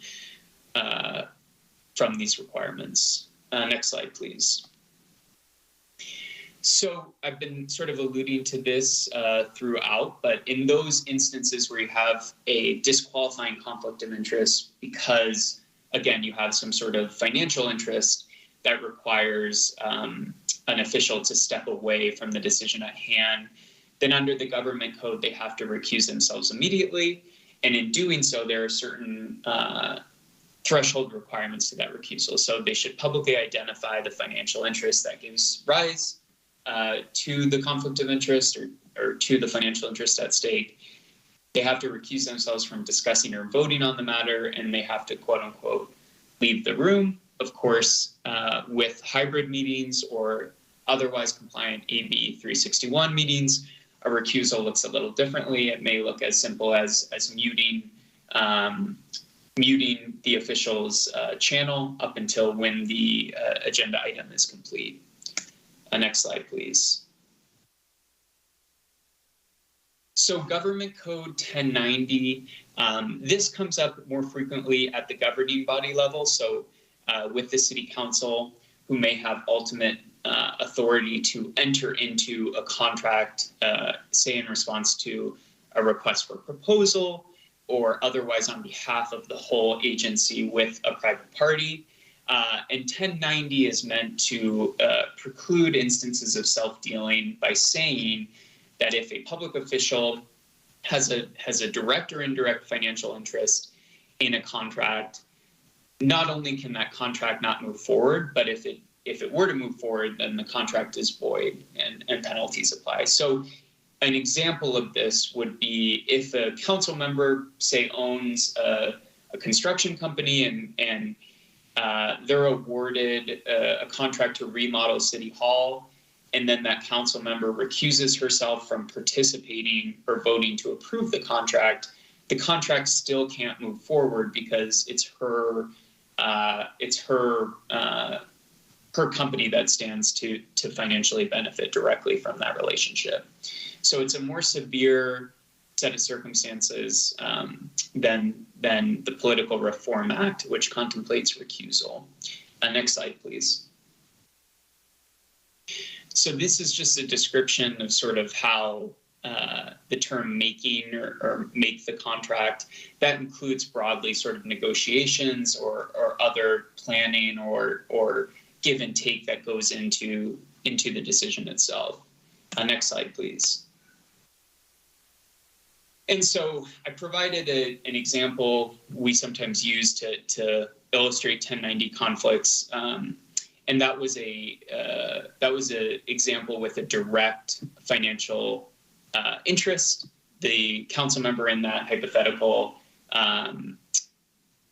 these requirements. Next slide, please. So I've been sort of alluding to this throughout, but in those instances where you have a disqualifying conflict of interest because, again, you have some sort of financial interest that requires an official to step away from the decision at hand, then under the government code, they have to recuse themselves immediately. And in doing so, there are certain threshold requirements to that recusal. So they should publicly identify the financial interest that gives rise to the conflict of interest or to the financial interest at stake. They have to recuse themselves from discussing or voting on the matter, and they have to, quote unquote, leave the room. Of course, with hybrid meetings or otherwise compliant AB 361 meetings, a recusal looks a little differently. It may look as simple as muting the official's channel up until when the agenda item is complete. Next slide, please. So Government Code 1090, this comes up more frequently at the governing body level. So with the City Council, who may have ultimate authority to enter into a contract, say in response to a request for proposal or otherwise on behalf of the whole agency with a private party. And 1090 is meant to preclude instances of self-dealing by saying that if a public official has a direct or indirect financial interest in a contract, not only can that contract not move forward, but if it were to move forward, then the contract is void and penalties apply. So an example of this would be if a council member, say, owns a construction company and they're awarded a contract to remodel City Hall, and then that council member recuses herself from participating or voting to approve the contract still can't move forward because it's her company that stands to financially benefit directly from that relationship. So it's a more severe set of circumstances than the Political Reform Act, which contemplates recusal. Next slide, please. So this is just a description of sort of how the term making or make the contract, that includes broadly sort of negotiations or other planning or give and take that goes into the decision itself. Next slide, please. And so I provided an example we sometimes use to illustrate 1090 conflicts, and that was a example with a direct financial interest. The council member in that hypothetical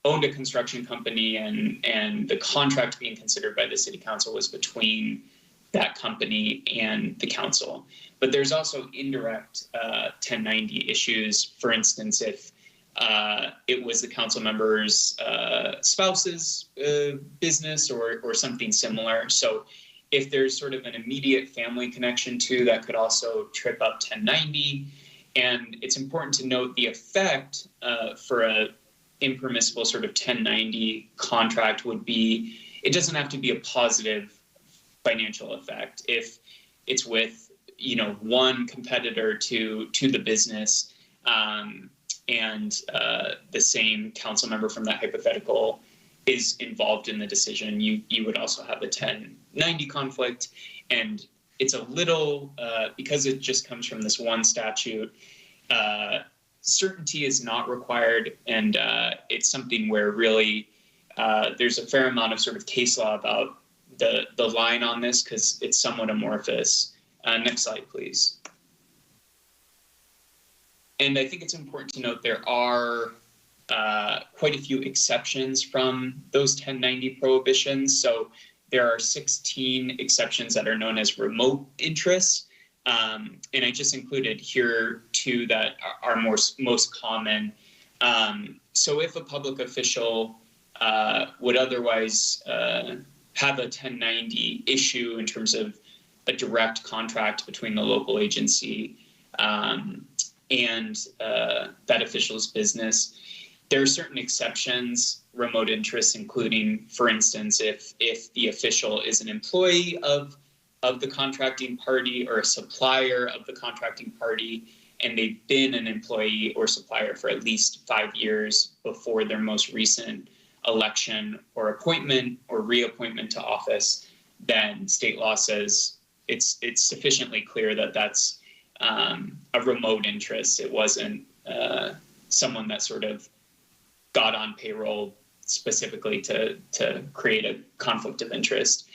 owned a construction company, and the contract being considered by the city council was between that company and the council. But there's also indirect 1090 issues. For instance, if it was the council member's spouse's business or something similar. So if there's sort of an immediate family connection to, that could also trip up 1090. And it's important to note the effect for a impermissible sort of 1090 contract would be, it doesn't have to be a positive financial effect. If it's with, one competitor to the business, and the same council member from that hypothetical is involved in the decision, you would also have a 1090 conflict. And it's a little, because it just comes from this one statute, certainty is not required, and it's something where really there's a fair amount of sort of case law about the line on this, because it's somewhat amorphous. Next slide, please. And I think it's important to note there are quite a few exceptions from those 1090 prohibitions. So there are 16 exceptions that are known as remote interests. And I just included here two that are most common. So if a public official would otherwise have a 1090 issue in terms of a direct contract between the local agency and that official's business, there are certain exceptions, remote interests, including, for instance, if the official is an employee of the contracting party or a supplier of the contracting party, and they've been an employee or supplier for at least 5 years before their most recent election or appointment or reappointment to office, then state law says it's sufficiently clear that that's a remote interest. It wasn't someone that sort of got on payroll specifically to create a conflict of interest.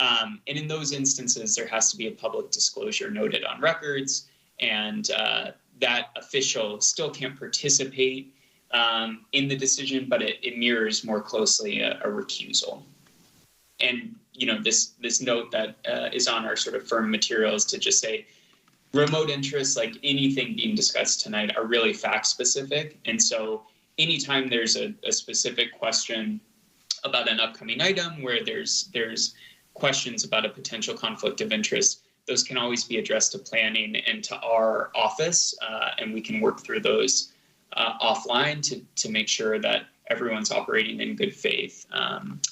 And in those instances, there has to be a public disclosure noted on records, and that official still can't participate in the decision, but it mirrors more closely a recusal. And this note that is on our sort of firm materials to just say remote interests, like anything being discussed tonight, are really fact specific. And so anytime there's a specific question about an upcoming item where there's questions about a potential conflict of interest, those can always be addressed to planning and to our office, and we can work through those offline to make sure that everyone's operating in good faith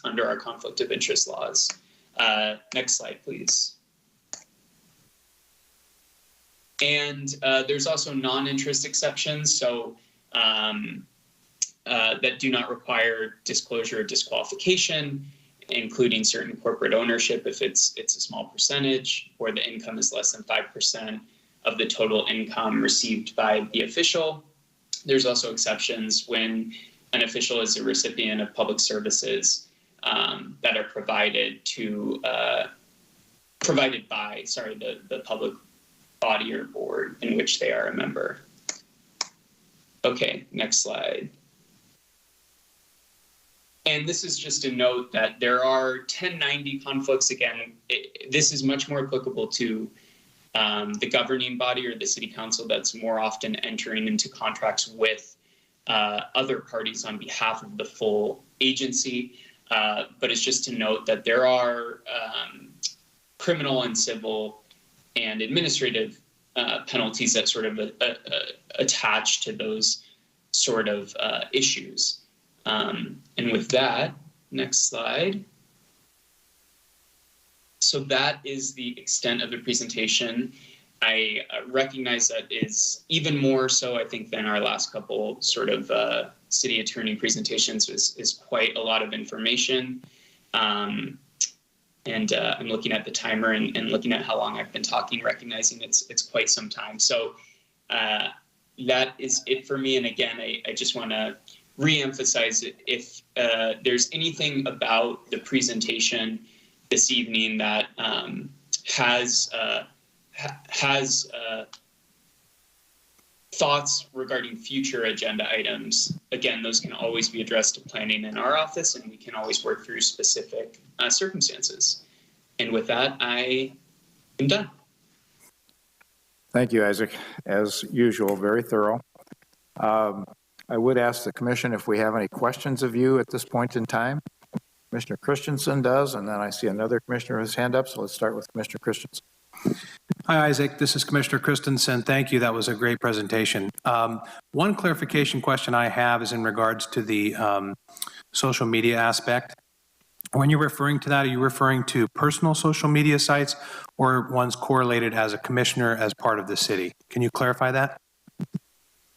under our conflict of interest laws. Next slide, please. And there's also non-interest exceptions, so that do not require disclosure or disqualification, including certain corporate ownership if it's a small percentage, or the income is less than 5% of the total income received by the official. There's also exceptions when an official is a recipient of public services that are provided by the public body or board in which they are a member. Okay, next slide. And this is just a note that there are 1090 conflicts. Again, this is much more applicable to the governing body or the city council that's more often entering into contracts with other parties on behalf of the full agency. But it's just to note that there are criminal and civil and administrative penalties that sort of attach to those sort of issues. And with that, next slide. So that is the extent of the presentation. I recognize that is even more so, I think, than our last couple sort of city attorney presentations is quite a lot of information. And I'm looking at the timer and looking at how long I've been talking, recognizing it's quite some time. So that is it for me. And again, I just want to reemphasize it. If there's anything about the presentation this evening that has thoughts regarding future agenda items, again, those can always be addressed to planning in our office, and we can always work through specific circumstances. And with that, I am done. Thank you, Isaac. As usual, very thorough. I would ask the commission if we have any questions of you at this point in time. Commissioner Christensen does, and then I see another commissioner with his hand up, so let's start with Commissioner Christensen. Hi, Isaac. This is Commissioner Christensen. Thank you. That was a great presentation. One clarification question I have is in regards to the social media aspect. When you're referring to that, are you referring to personal social media sites or ones correlated as a commissioner as part of the city? Can you clarify that?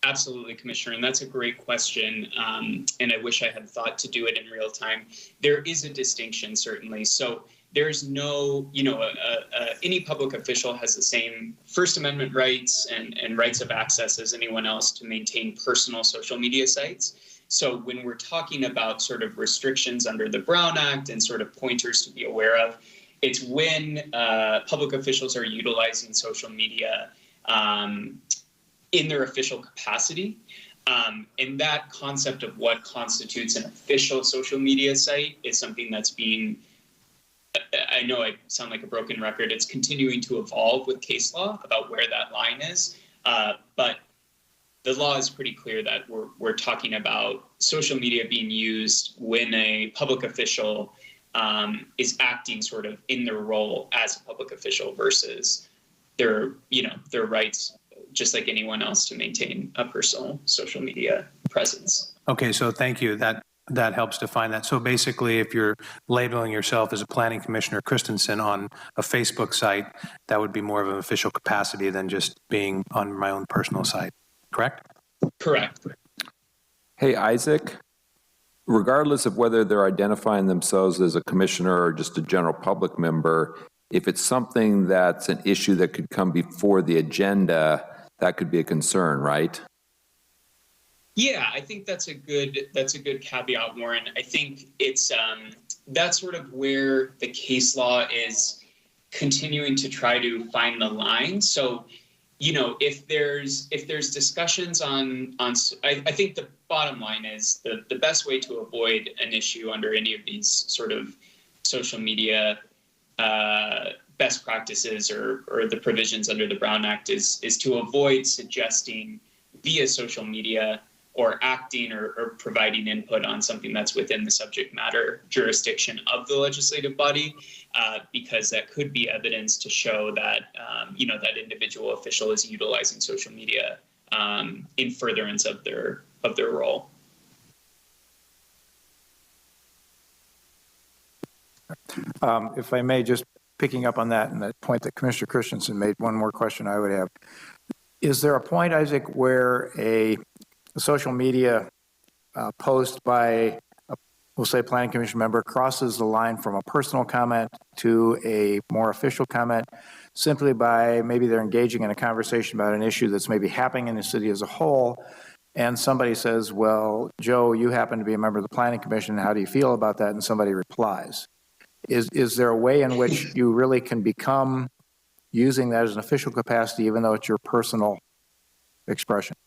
Absolutely, Commissioner, and that's a great question, and I wish I had thought to do it in real time. There is a distinction, certainly. So there's no, any public official has the same First Amendment rights and rights of access as anyone else to maintain personal social media sites. So when we're talking about sort of restrictions under the Brown Act and sort of pointers to be aware of, it's when public officials are utilizing social media in their official capacity. And that concept of what constitutes an official social media site is something that's being, I know I sound like a broken record, it's continuing to evolve with case law about where that line is. But the law is pretty clear that we're talking about social media being used when a public official is acting sort of in their role as a public official versus their rights, just like anyone else, to maintain a personal social media presence. Okay, so thank you. That helps define that. So basically, if you're labeling yourself as a planning commissioner Christensen on a Facebook site, that would be more of an official capacity than just being on my own personal site, correct? Correct. Hey, Isaac, regardless of whether they're identifying themselves as a commissioner or just a general public member, if it's something that's an issue that could come before the agenda, that could be a concern, right? Yeah, I think that's a good caveat, Warren. I think it's that's sort of where the case law is continuing to try to find the line. So, if there's discussions on I think the bottom line is the best way to avoid an issue under any of these sort of social media best practices or the provisions under the Brown Act is to avoid suggesting via social media or acting or providing input on something that's within the subject matter jurisdiction of the legislative body, because that could be evidence to show that, that individual official is utilizing social media in furtherance of their role. If I may, just picking up on that and that point that Commissioner Christensen made, one more question I would have. Is there a point, Isaac, where a social media post by, we'll say, planning commission member crosses the line from a personal comment to a more official comment simply by maybe they're engaging in a conversation about an issue that's maybe happening in the city as a whole, and somebody says, well, Joe, you happen to be a member of the planning commission, how do you feel about that? And somebody replies. Is there a way in which you really can become using that as an official capacity even though it's your personal expression?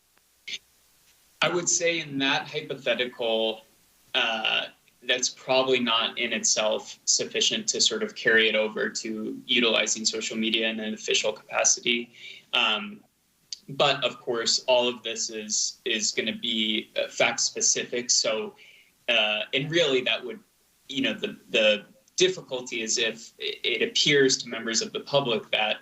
I would say in that hypothetical, that's probably not in itself sufficient to sort of carry it over to utilizing social media in an official capacity. But of course, all of this is going to be fact specific. So, and really that would, the difficulty is if it appears to members of the public that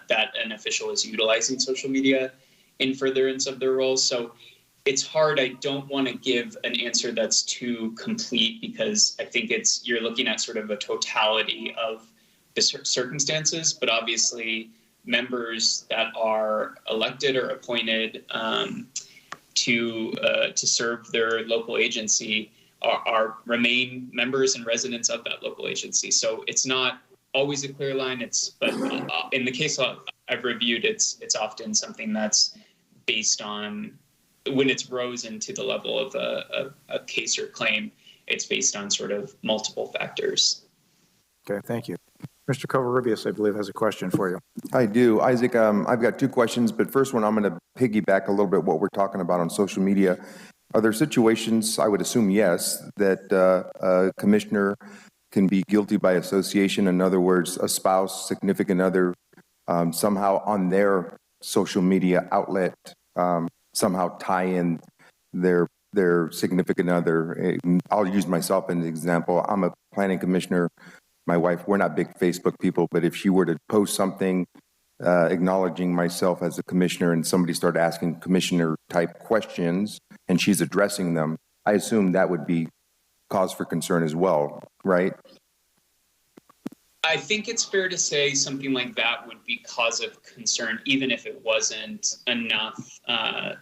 that an official is utilizing social media in furtherance of their role. So it's hard. I don't want to give an answer that's too complete because I think you're looking at sort of a totality of the circumstances, but obviously members that are elected or appointed to serve their local agency are remain members and residents of that local agency. So it's not always a clear line. But in the case law I've reviewed, it's often something that's based on, when it's risen to the level of a case or claim, it's based on sort of multiple factors. Okay, thank you. Mr. Covarrubias, I believe, has a question for you. I do. Isaac, I've got two questions, but first one I'm going to piggyback a little bit what we're talking about on social media. Are there situations, I would assume yes, that a commissioner can be guilty by association? In other words, a spouse, significant other, somehow on their social media outlet, somehow tie in their significant other. I'll use myself as an example. I'm a planning commissioner. My wife, we're not big Facebook people, but if she were to post something acknowledging myself as a commissioner and somebody started asking commissioner type questions and she's addressing them, I assume that would be cause for concern as well, right? I think it's fair to say something like that would be cause of concern, even if it wasn't enough I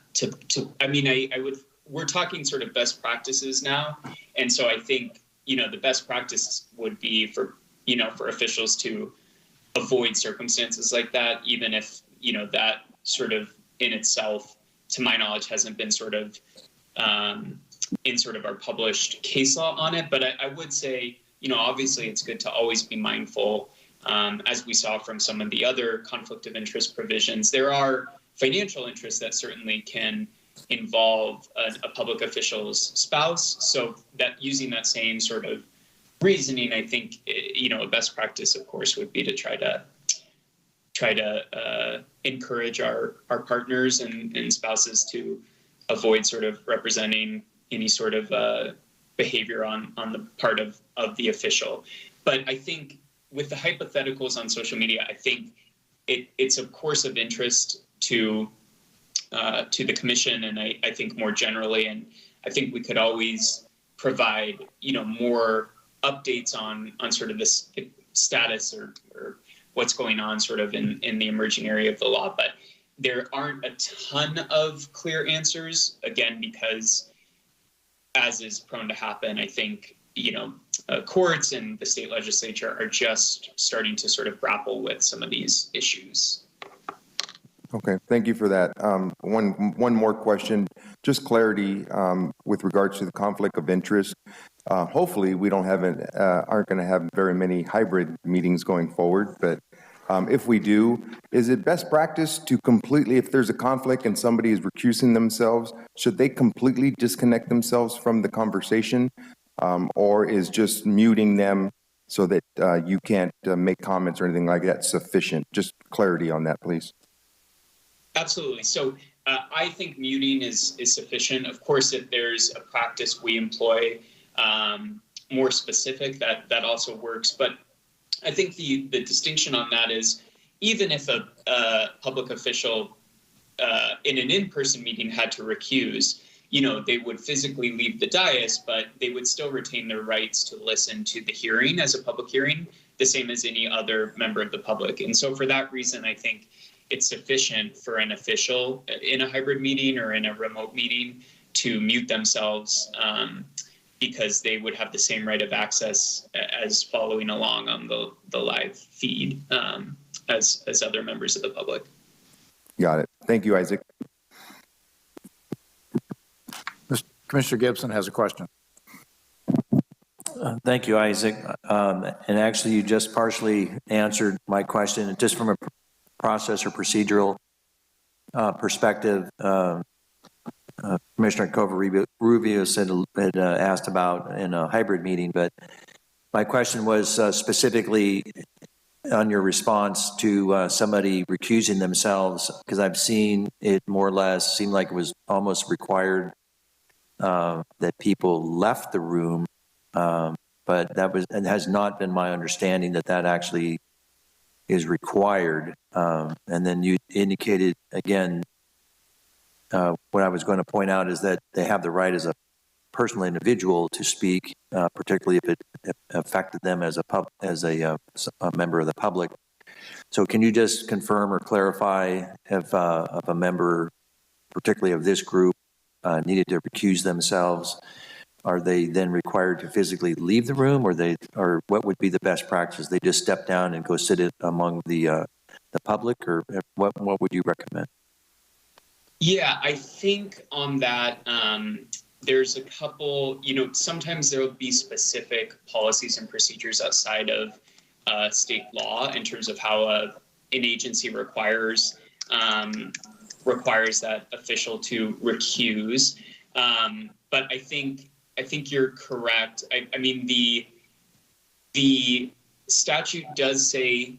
would, we're talking sort of best practices now. And so I think, the best practice would be for officials to avoid circumstances like that, even if, that sort of in itself, to my knowledge, hasn't been sort of in sort of our published case law on it. But I would say, obviously it's good to always be mindful, as we saw from some of the other conflict of interest provisions. There are financial interests that certainly can involve a public official's spouse. So that using that same sort of reasoning, I think, a best practice, of course, would be to try to encourage our partners and spouses to avoid sort of representing any sort of behavior on the part of the official. But I think with the hypotheticals on social media, I think it's of course of interest to the commission, and I think more generally, and I think we could always provide more updates on sort of this status or what's going on sort of in the emerging area of the law. But there aren't a ton of clear answers, again, because as is prone to happen, I think courts and the state legislature are just starting to sort of grapple with some of these issues. Okay, thank you for that. One more question, just clarity with regards to the conflict of interest. Hopefully, we aren't going to have very many hybrid meetings going forward, but if we do, is it best practice to completely, if there's a conflict and somebody is recusing themselves, should they completely disconnect themselves from the conversation, or is just muting them so that you can't make comments or anything like that sufficient? Just clarity on that, please. Absolutely. So I think muting is sufficient. Of course, if there's a practice we employ more specific, that also works. But I think the distinction on that is even if a public official in an in-person meeting had to recuse, they would physically leave the dais, but they would still retain their rights to listen to the hearing as a public hearing, the same as any other member of the public. And so for that reason, I think it's sufficient for an official in a hybrid meeting or in a remote meeting to mute themselves because they would have the same right of access as following along on the live feed as other members of the public. Got it. Thank you, Isaac. Commissioner Gibson has a question. Thank you, Isaac. And actually, you just partially answered my question. Just from a process or procedural perspective, Commissioner Covarrubias had asked about in a hybrid meeting, but my question was specifically on your response to somebody recusing themselves, because I've seen it more or less seem like it was almost required that people left the room, but that was and has not been my understanding that actually is required. And then you indicated again, what I was going to point out is that they have the right as a personal individual to speak, particularly if it affected them as a member of the public. So can you just confirm or clarify if a member, particularly of this group, needed to recuse themselves, are they then required to physically leave the room, or what would be the best practice? They just step down and go sit among the public, or what would you recommend? Yeah, I think on that, there's a couple, sometimes there will be specific policies and procedures outside of state law in terms of how an agency requires requires that official to recuse. But I think you're correct. I mean, the statute does say,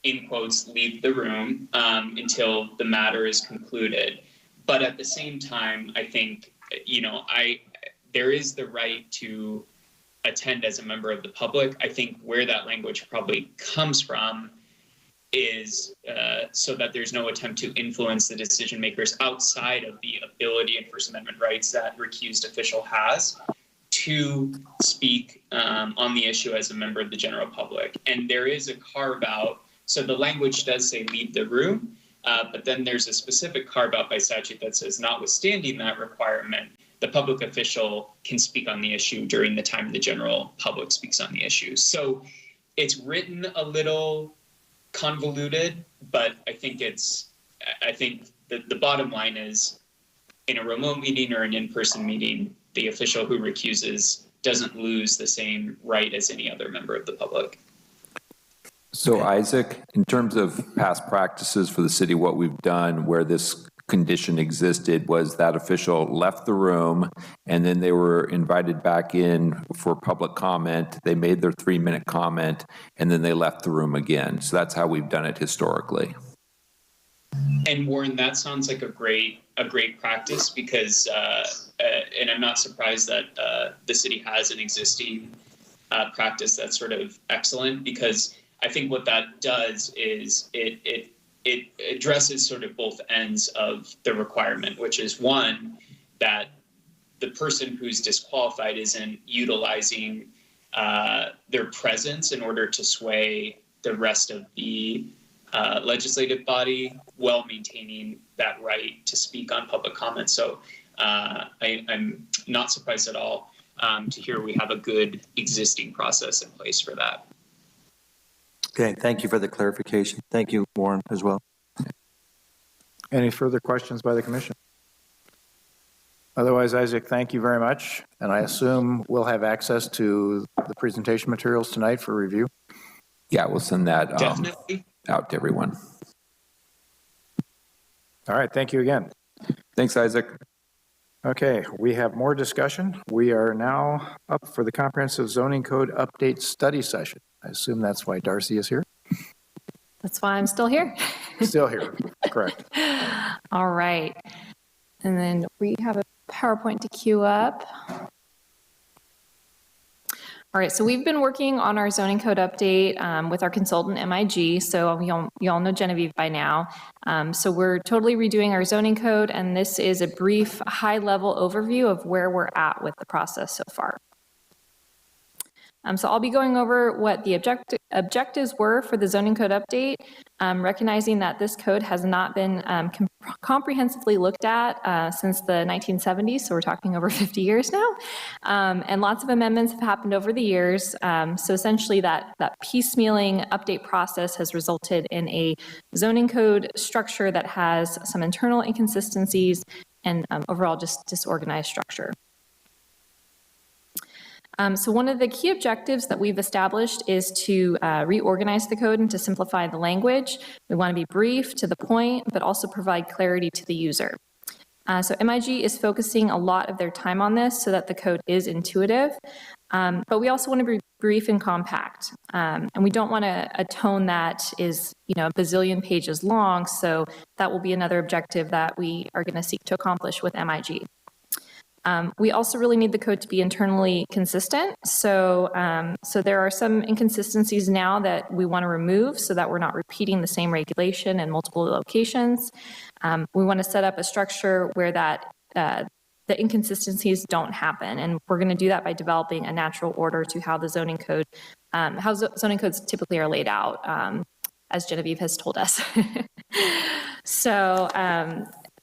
in quotes, leave the room until the matter is concluded. But at the same time, I think, there is the right to attend as a member of the public. I think where that language probably comes from is so that there's no attempt to influence the decision makers outside of the ability and First Amendment rights that recused official has to speak on the issue as a member of the general public. And there is a carve out. So the language does say leave the room, but then there's a specific carve out by statute that says notwithstanding that requirement, the public official can speak on the issue during the time the general public speaks on the issue. So it's written a little convoluted, but I think the bottom line is, in a remote meeting or an in-person meeting, the official who recuses doesn't lose the same right as any other member of the public. So Isaac, in terms of past practices for the city, what we've done where this condition existed was that official left the room and then they were invited back in for public comment. They made their 3-minute comment and then they left the room again. So that's how we've done it historically. And Warren, that sounds like a great practice because, and I'm not surprised that the city has an existing practice that's sort of excellent, because I think what that does is it addresses sort of both ends of the requirement, which is one, that the person who's disqualified isn't utilizing their presence in order to sway the rest of the legislative body while maintaining that right to speak on public comment. So I'm not surprised at all to hear we have a good existing process in place for that. Okay, thank you for the clarification. Thank you, Warren, as well. Any further questions by the commission? Otherwise, Isaac, thank you very much. And I assume we'll have access to the presentation materials tonight for review. Yeah, we'll send that Definitely. out to everyone. All right, thank you again. Thanks, Isaac. Okay, we have more discussion. We are now up for the Comprehensive Zoning Code Update Study Session. I assume that's why Darcy is here. That's why I'm still here. Still here, correct. All right. And then we have a PowerPoint to queue up. All right, so we've been working on our zoning code update with our consultant, MIG. So you all know Genevieve by now. So we're totally redoing our zoning code, and this is a brief high-level overview of where we're at with the process so far. So I'll be going over what the objectives were for the zoning code update, recognizing that this code has not been comprehensively looked at since the 1970s, so we're talking over 50 years now, and lots of amendments have happened over the years. So essentially that piecemealing update process has resulted in a zoning code structure that has some internal inconsistencies and overall just disorganized structure. So one of the key objectives that we've established is to reorganize the code and to simplify the language. We want to be brief, to the point, but also provide clarity to the user. So MIG is focusing a lot of their time on this so that the code is intuitive, but we also want to be brief and compact. And we don't want a tone that is, a bazillion pages long, so that will be another objective that we are going to seek to accomplish with MIG. We also really need the code to be internally consistent. So there are some inconsistencies now that we want to remove so that we're not repeating the same regulation in multiple locations. We want to set up a structure where the inconsistencies don't happen. And we're going to do that by developing a natural order to how the zoning code, how zoning codes typically are laid out, as Genevieve has told us.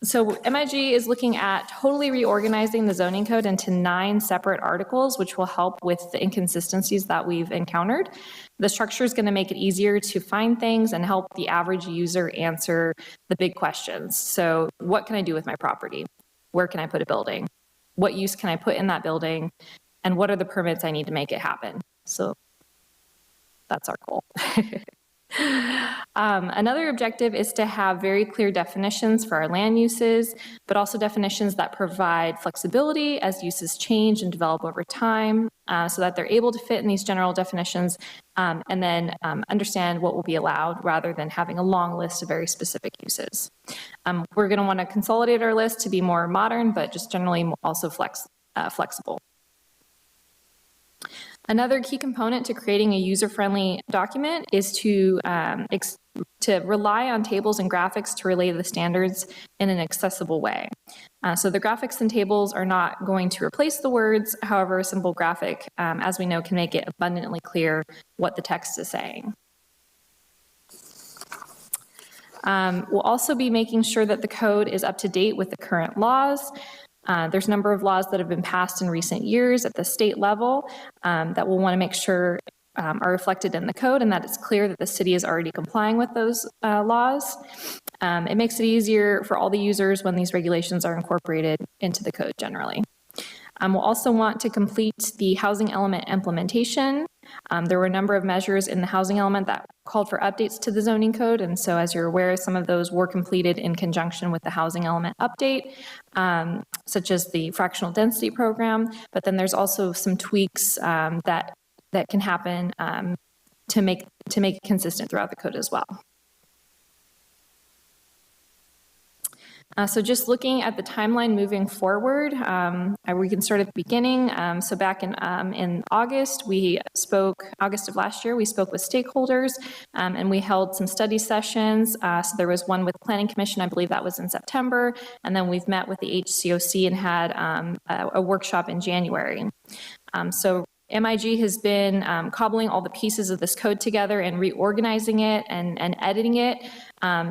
So MIG is looking at totally reorganizing the zoning code into 9 separate articles, which will help with the inconsistencies that we've encountered. The structure is going to make it easier to find things and help the average user answer the big questions. So what can I do with my property? Where can I put a building? What use can I put in that building? And what are the permits I need to make it happen? So that's our goal. Another objective is to have very clear definitions for our land uses, but also definitions that provide flexibility as uses change and develop over time, so that they're able to fit in these general definitions, and then understand what will be allowed rather than having a long list of very specific uses. We're going to want to consolidate our list to be more modern, but just generally also flexible. Another key component to creating a user-friendly document is to rely on tables and graphics to relay the standards in an accessible way. So the graphics and tables are not going to replace the words. However, a simple graphic, as we know, can make it abundantly clear what the text is saying. We'll also be making sure that the code is up to date with the current laws. There's a number of laws that have been passed in recent years at the state level that we'll want to make sure are reflected in the code, and that it's clear that the city is already complying with those laws. It makes it easier for all the users when these regulations are incorporated into the code generally. We'll also want to complete the housing element implementation. There were a number of measures in the housing element that called for updates to the zoning code, and so as you're aware, some of those were completed in conjunction with the housing element update, such as the fractional density program, but then there's also some tweaks that can happen to make it consistent throughout the code as well. So just looking at the timeline moving forward, we can start at the beginning. So back in August, August of last year, we spoke with stakeholders and we held some study sessions. So there was one with Planning Commission, I believe that was in September. And then we've met with the HCOC and had a workshop in January. So MIG has been cobbling all the pieces of this code together and reorganizing it and editing it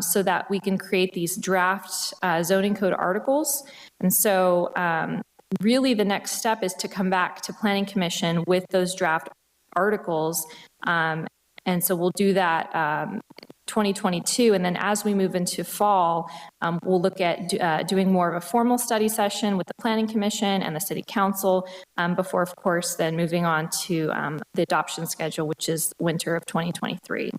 so that we can create these draft zoning code articles. And so really the next step is to come back to Planning Commission with those draft articles. And so we'll do that 2022, and then as we move into fall, we'll look at doing more of a formal study session with the Planning Commission and the City Council before, of course, then moving on to the adoption schedule, which is winter of 2023.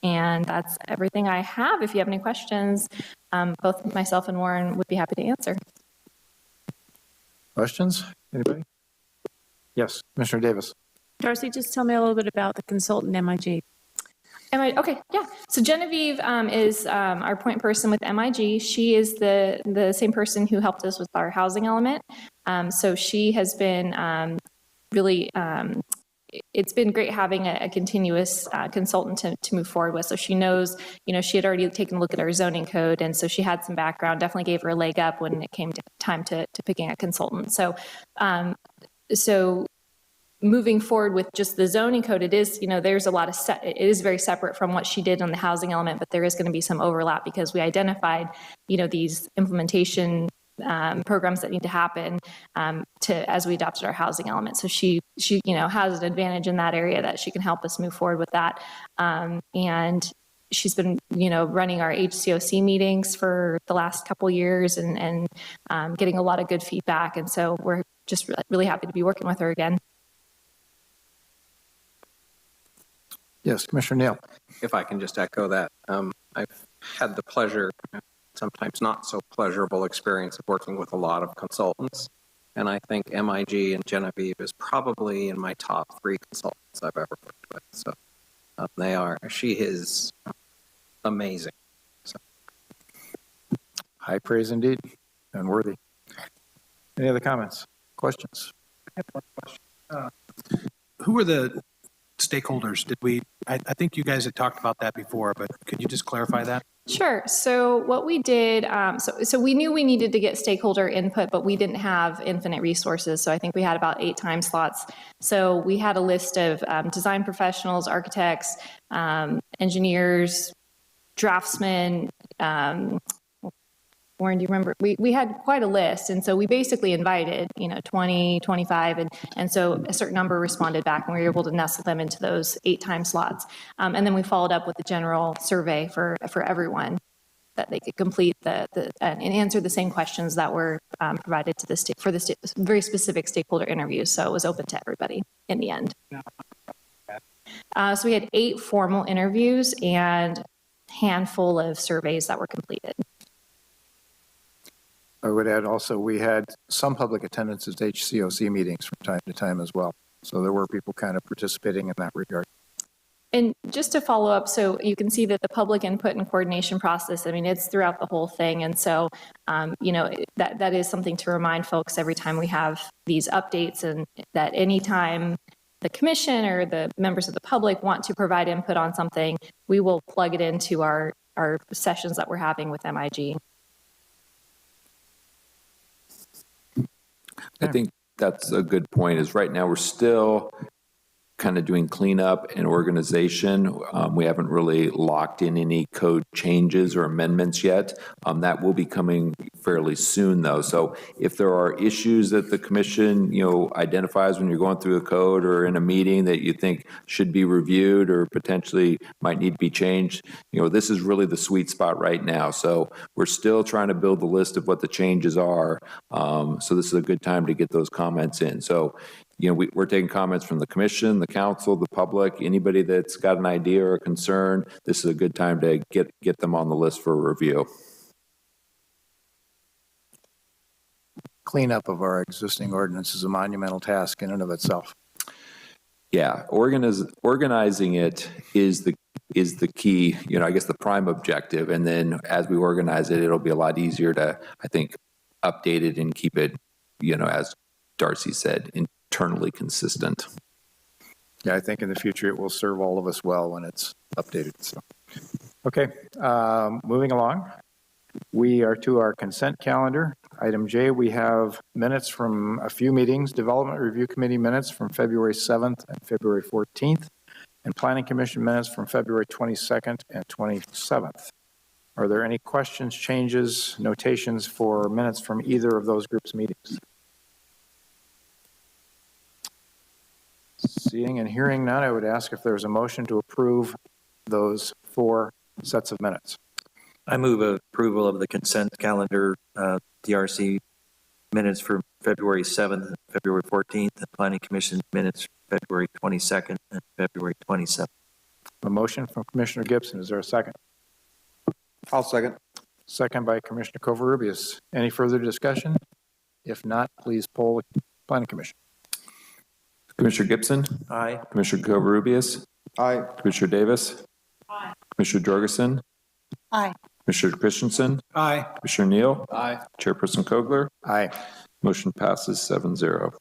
And that's everything I have. If you have any questions, both myself and Warren would be happy to answer. Questions? Anybody? Yes, Commissioner Davis. Darcy, just tell me a little bit about the consultant MIG. Okay, yeah. So Genevieve is our point person with MIG. She is the same person who helped us with our housing element. So she has been really, it's been great having a continuous consultant to move forward with. So she knows, she had already taken a look at our zoning code, and so she had some background, definitely gave her a leg up when it came to time to picking a consultant. So, moving forward with just the zoning code, it is, there's a lot of it is very separate from what she did on the housing element, but there is going to be some overlap because we identified, these implementation programs that need to happen as we adopted our housing element. So she has an advantage in that area that she can help us move forward with that. And she's been, running our HCOC meetings for the last couple years and getting a lot of good feedback. And so we're just really happy to be working with her again. Yes, Commissioner Neal. If I can just echo that, I've had the pleasure, sometimes not so pleasurable experience of working with a lot of consultants. And I think MIG and Genevieve is probably in my top 3 consultants I've ever worked with. So she is amazing. So. High praise indeed, and worthy. Any other comments, questions? I have one question. Who were the stakeholders? I think you guys had talked about that before, but could you just clarify that? Sure. So what we did, so we knew we needed to get stakeholder input, but we didn't have infinite resources. So I think we had about 8 time slots. So we had a list of design professionals, architects, engineers, draftsmen. Warren, do you remember? We had quite a list. And so we basically invited, 20, 25. And so a certain number responded back and we were able to nestle them into those 8 time slots. And then we followed up with a general survey for everyone that they could complete and answer the same questions that were provided to the very specific stakeholder interviews. So it was open to everybody in the end. So we had 8 formal interviews and handful of surveys that were completed. I would add also, we had some public attendance at HCOC meetings from time to time as well. So there were people kind of participating in that regard. And just to follow up, so you can see that the public input and coordination process, I mean, it's throughout the whole thing. And so, you know, that is something to remind folks every time we have these updates, and that anytime the commission or the members of the public want to provide input on something, we will plug it into our sessions that we're having with MIG. I think that's a good point, is right now we're still kind of doing cleanup and organization. We haven't really locked in any code changes or amendments yet. That will be coming fairly soon, though. So if there are issues that the commission, you know, identifies when you're going through a code or in a meeting that you think should be reviewed or potentially might need to be changed, you know, this is really the sweet spot right now. So we're still trying to build the list of what the changes are. So this is a good time to get those comments in. So, you know, we're taking comments from the commission, the council, the public, anybody that's got an idea or a concern. This is a good time to get them on the list for review. Cleanup of our existing ordinance is a monumental task in and of itself. Yeah, organizing it is the key, you know, I guess the prime objective. And then as we organize it, it'll be a lot easier to, I think, update it and keep it, you know, as Darcy said, internally consistent. Yeah, I think in the future it will serve all of us well when it's updated. So, okay, moving along. We are to our consent calendar. Item J, we have minutes from a few meetings, Development Review Committee minutes from February 7th and February 14th, and Planning Commission minutes from February 22nd and 27th. Are there any questions, changes, notations for minutes from either of those groups' meetings? Seeing and hearing none, I would ask if there's a motion to approve those 4 sets of minutes. I move approval of the consent calendar, DRC minutes for February 7th and February 14th, and Planning Commission minutes February 22nd and February 27th. A motion from Commissioner Gibson. Is there a second? I'll second. Second by Commissioner Covarrubias. Any further discussion? If not, please poll the Planning Commission. Commissioner Gibson? Aye. Commissioner Covarrubias? Aye. Commissioner Davis? Aye. Commissioner Jorgensen? Aye. Commissioner Christensen? Aye. Commissioner Neal? Aye. Chairperson Kogler? Aye. Motion passes 7-0.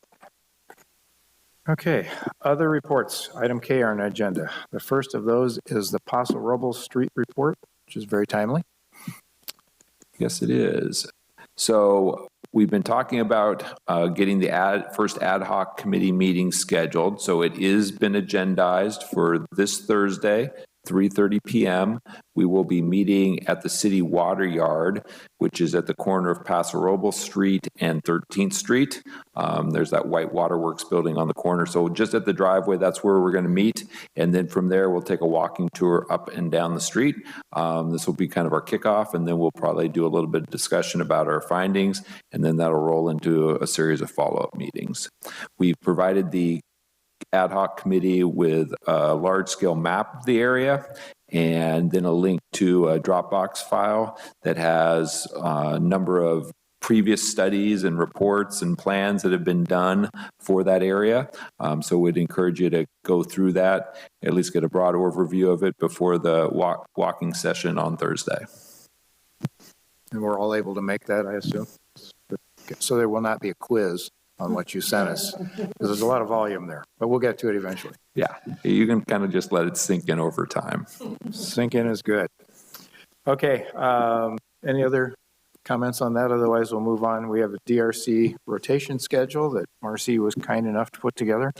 Okay, other reports. Item K on our agenda. The first of those is the Paso Robles Street Report, which is very timely. Yes, it is. So we've been talking about getting the first ad hoc committee meeting scheduled. So it is been agendized for this Thursday, 3:30 p.m. We will be meeting at the City Water Yard, which is at the corner of Paso Robles Street and 13th Street. There's that white waterworks building on the corner. So just at the driveway, that's where we're going to meet. And then from there, we'll take a walking tour up and down the street. This will be kind of our kickoff, and then we'll probably do a little bit of discussion about our findings, and then that'll roll into a series of follow-up meetings. We've provided the ad hoc committee with a large-scale map of the area, and then a link to a Dropbox file that has a number of previous studies and reports and plans that have been done for that area. So we'd encourage you to go through that, at least get a broad overview of it before the walking session on Thursday. And we're all able to make that, I assume. So there will not be a quiz on what you sent us, because there's a lot of volume there, but we'll get to it eventually. Yeah, you can kind of just let it sink in over time. Sink in is good. Okay, any other comments on that? Otherwise, we'll move on. We have a DRC rotation schedule that Marcy was kind enough to put together.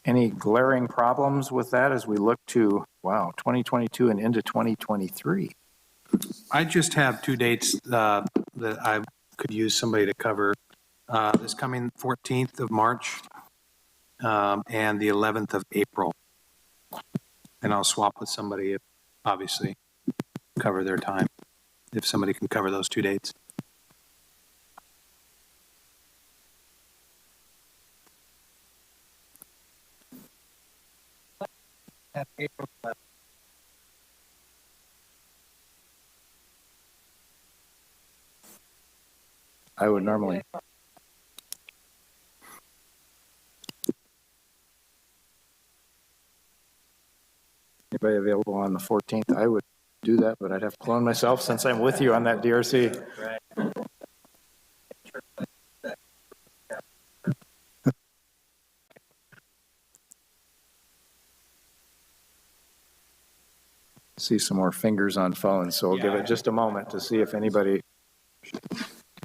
Any glaring problems with that as we look to, 2022 and into 2023? I just have 2 dates that I could use somebody to cover. This coming 14th of March and the 11th of April. And I'll swap with somebody, if obviously, cover their time, if somebody can cover those 2 dates. I would normally. Anybody available on the 14th? I would do that, but I'd have to clone myself since I'm with you on that DRC. See some more fingers on phones, so we'll give it just a moment to see if anybody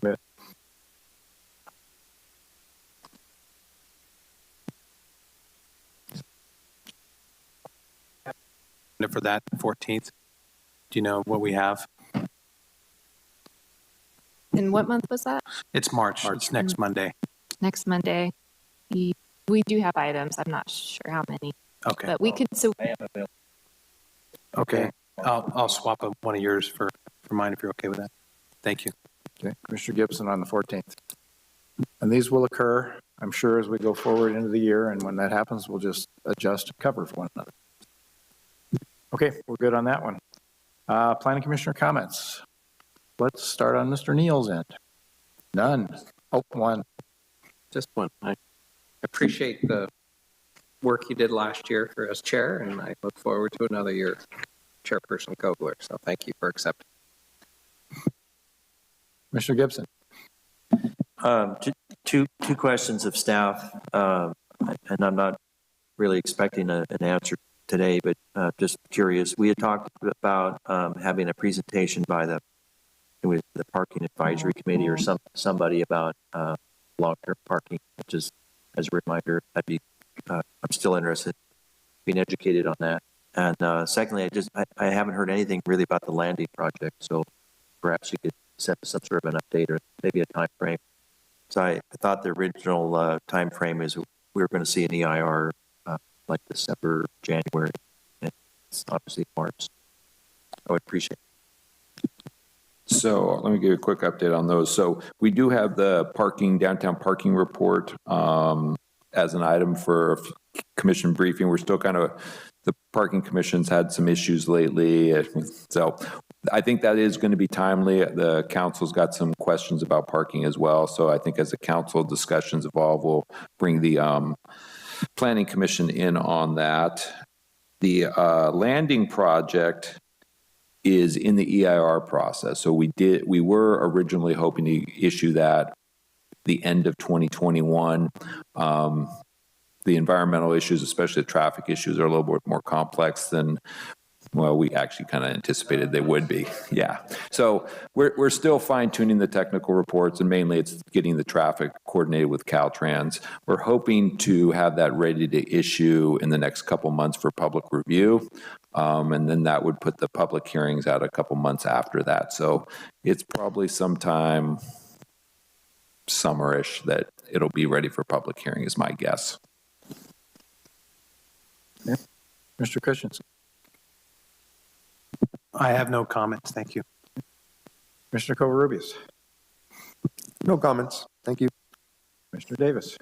commit. For that 14th, do you know what we have? And what month was that? It's March. It's next Monday. Next Monday. We do have items. I'm not sure how many. Okay. But we could, so Okay. I'll swap one of yours for mine if you're okay with that. Thank you. Okay, Commissioner Gibson on the 14th. And these will occur, I'm sure, as we go forward into the year, and when that happens, we'll just adjust and cover for one another. Okay, we're good on that one. Planning Commissioner comments. Let's start on Mr. Neal's end. None. Oh, one. Just one. I appreciate the work you did last year for as chair, and I look forward to another year, Chairperson Kogler. So thank you for accepting. Commissioner Gibson. Two questions of staff, and I'm not really expecting an answer today, but just curious. We had talked about having a presentation by the Parking Advisory Committee or somebody about long-term parking, which is, as a reminder, I'm still interested in being educated on that. And secondly, I haven't heard anything really about the landing project, so perhaps you could set some sort of an update or maybe a time frame. So I thought the original time frame is we were going to see an EIR like December, January, and it's obviously March. I would appreciate it. So let me give you a quick update on those. So we do have the downtown parking report as an item for commission briefing. We're still the parking commission's had some issues lately. So I think that is going to be timely. The council's got some questions about parking as well. So I think as the council discussions evolve, we'll bring the planning commission in on that. The landing project is in the EIR process. So we were originally hoping to issue that the end of 2021. The environmental issues, especially the traffic issues, are a little bit more complex than, well, we actually kind of anticipated they would be. Yeah. So we're still fine tuning the technical reports, and mainly it's getting the traffic coordinated with Caltrans. We're hoping to have that ready to issue in the next couple months for public review. And then that would put the public hearings out a couple months after that. So it's probably sometime summerish that it'll be ready for public hearing is my guess. Yeah. Mr. Christensen. I have no comments. Thank you. Commissioner Covarrubias. No comments. Thank you. Commissioner Davis.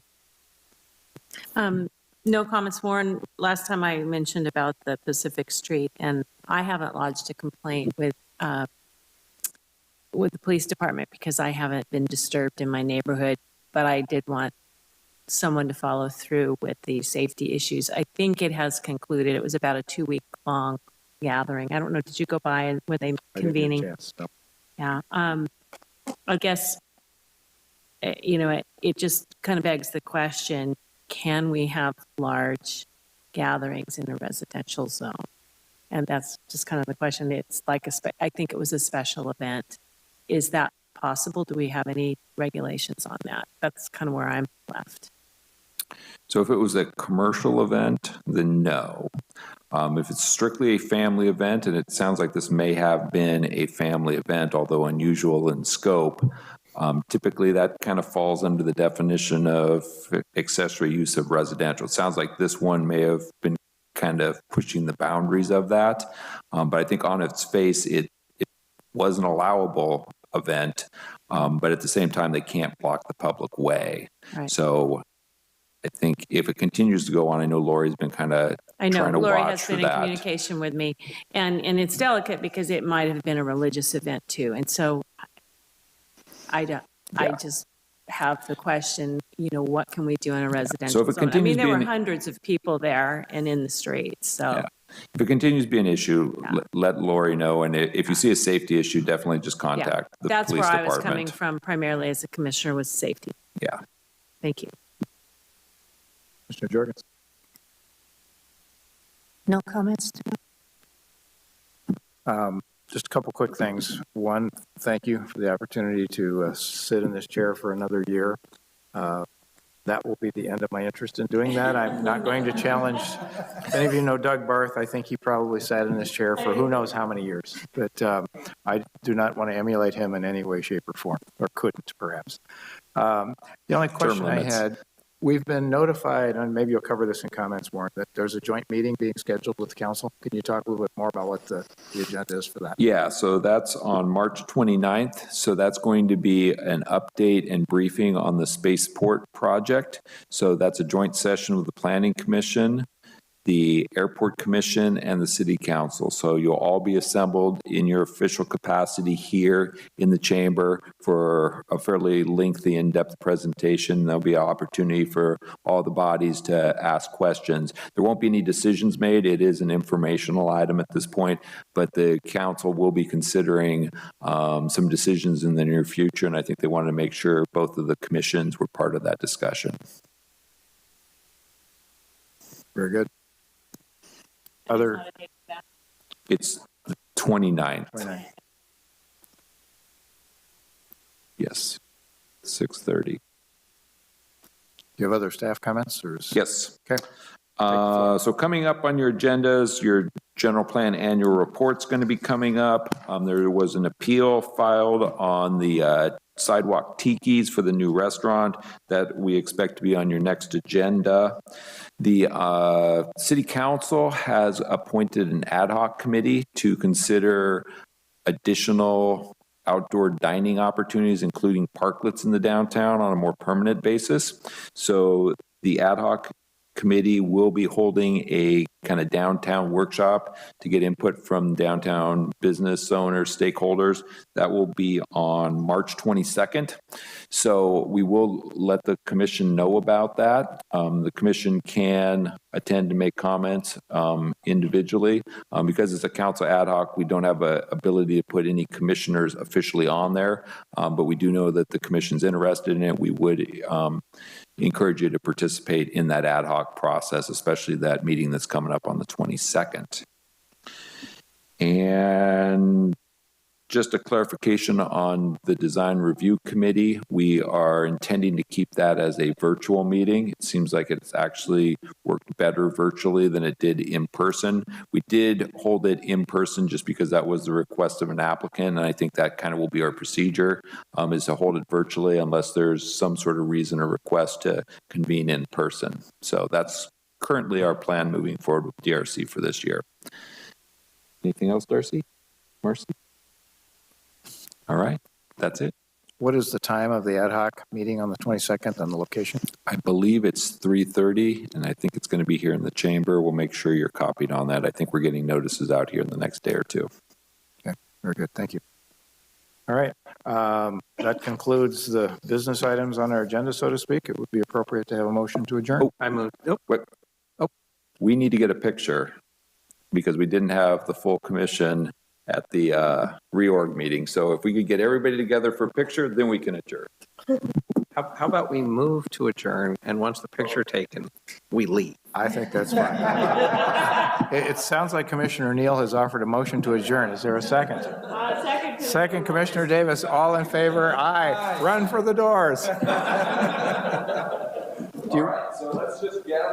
No comments, Warren. Last time I mentioned about the Pacific Street, and I haven't lodged a complaint with the police department because I haven't been disturbed in my neighborhood, but I did want someone to follow through with the safety issues. I think it has concluded. It was about a 2-week-long gathering. I don't know. Did you go by and were they convening? No. Yeah. I guess, it just kind of begs the question, can we have large gatherings in a residential zone? And that's just kind of the question. It's like, I think it was a special event. Is that possible? Do we have any regulations on that? That's kind of where I'm left. So if it was a commercial event, then no. If it's strictly a family event, and it sounds like this may have been a family event, although unusual in scope, typically that kind of falls under the definition of accessory use of residential. It sounds like this one may have been kind of pushing the boundaries of that, but I think on its face, it was an allowable event, but at the same time, they can't block the public way. Right. So I think if it continues to go on, I know Lori's been kind of I know trying to Lori watch has for been in that. communication with me, and it's delicate because it might have been a religious event too. And so I just have the question, what can we do in a residential So if it zone? I continues mean, there were being- hundreds of people there and in the streets, so. Yeah. If it continues to be an issue, let Lori know, and if you see a safety issue, definitely just contact the That's police where I department. was coming from primarily as a commissioner, was safety. Yeah. Thank you. Commissioner Jorgens. No comments? Just a couple quick things. One, thank you for the opportunity to sit in this chair for another year. That will be the end of my interest in doing that. I'm not going to challenge. If any of you know Doug Barth, I think he probably sat in this chair for who knows how many years. But I do not want to emulate him in any way, shape, or form, or couldn't, perhaps. The only question I had, we've been notified, and maybe you'll cover this in comments, Warren, that there's a joint meeting being scheduled with the council. Can you talk a little bit more about what the agenda is for that? Yeah, so that's on March 29th. So that's going to be an update and briefing on the spaceport project. So that's a joint session with the Planning Commission, the Airport Commission, and the City Council. So you'll all be assembled in your official capacity here in the chamber for a fairly lengthy, in-depth presentation. There'll be an opportunity for all the bodies to ask questions. There won't be any decisions made. It is an informational item at this point, but the council will be considering some decisions in the near future, and I think they wanted to make sure both of the commissions were part of that discussion. Very good. Other. It's the 29th. 29. Yes, 6:30. Do you have other staff comments, or is? Yes. Okay. So coming up on your agendas, your general plan annual report's going to be coming up. There was an appeal filed on the sidewalk tikis for the new restaurant that we expect to be on your next agenda. The City Council has appointed an ad hoc committee to consider additional outdoor dining opportunities, including parklets in the downtown on a more permanent basis. So the ad hoc committee will be holding a kind of downtown workshop to get input from downtown business owners, stakeholders. That will be on March 22nd. So we will let the commission know about that. The commission can attend and make comments individually. Because it's a council ad hoc, we don't have an ability to put any commissioners officially on there, but we do know that the commission's interested in it. We would encourage you to participate in that ad hoc process, especially that meeting that's coming up on the 22nd. And just a clarification on the design review committee. We are intending to keep that as a virtual meeting. It seems like it's actually worked better virtually than it did in person. We did hold it in person just because that was the request of an applicant, and I think that kind of will be our procedure, is to hold it virtually unless there's some sort of reason or request to convene in person. So that's currently our plan moving forward with DRC for this year. Anything else, Darcy? Marcy? All right, that's it. What is the time of the ad hoc meeting on the 22nd and the location? I believe it's 3:30, and I think it's going to be here in the chamber. We'll make sure you're copied on that. I think we're getting notices out here in the next day or two. Okay, very good. Thank you. All right, that concludes the business items on our agenda, so to speak. It would be appropriate to have a motion to adjourn. Oh, I moved. Oh, wait. Oh, we need to get a picture because we didn't have the full commission at the reorg meeting. So if we could get everybody together for a picture, then we can adjourn. How about we move to adjourn, and once the picture taken, we leave? I think that's fine. It sounds like Commissioner Neal has offered a motion to adjourn. Is there a second? Second, Commissioner Davis. All in favor? Aye. Run for the doors. So let's just gather.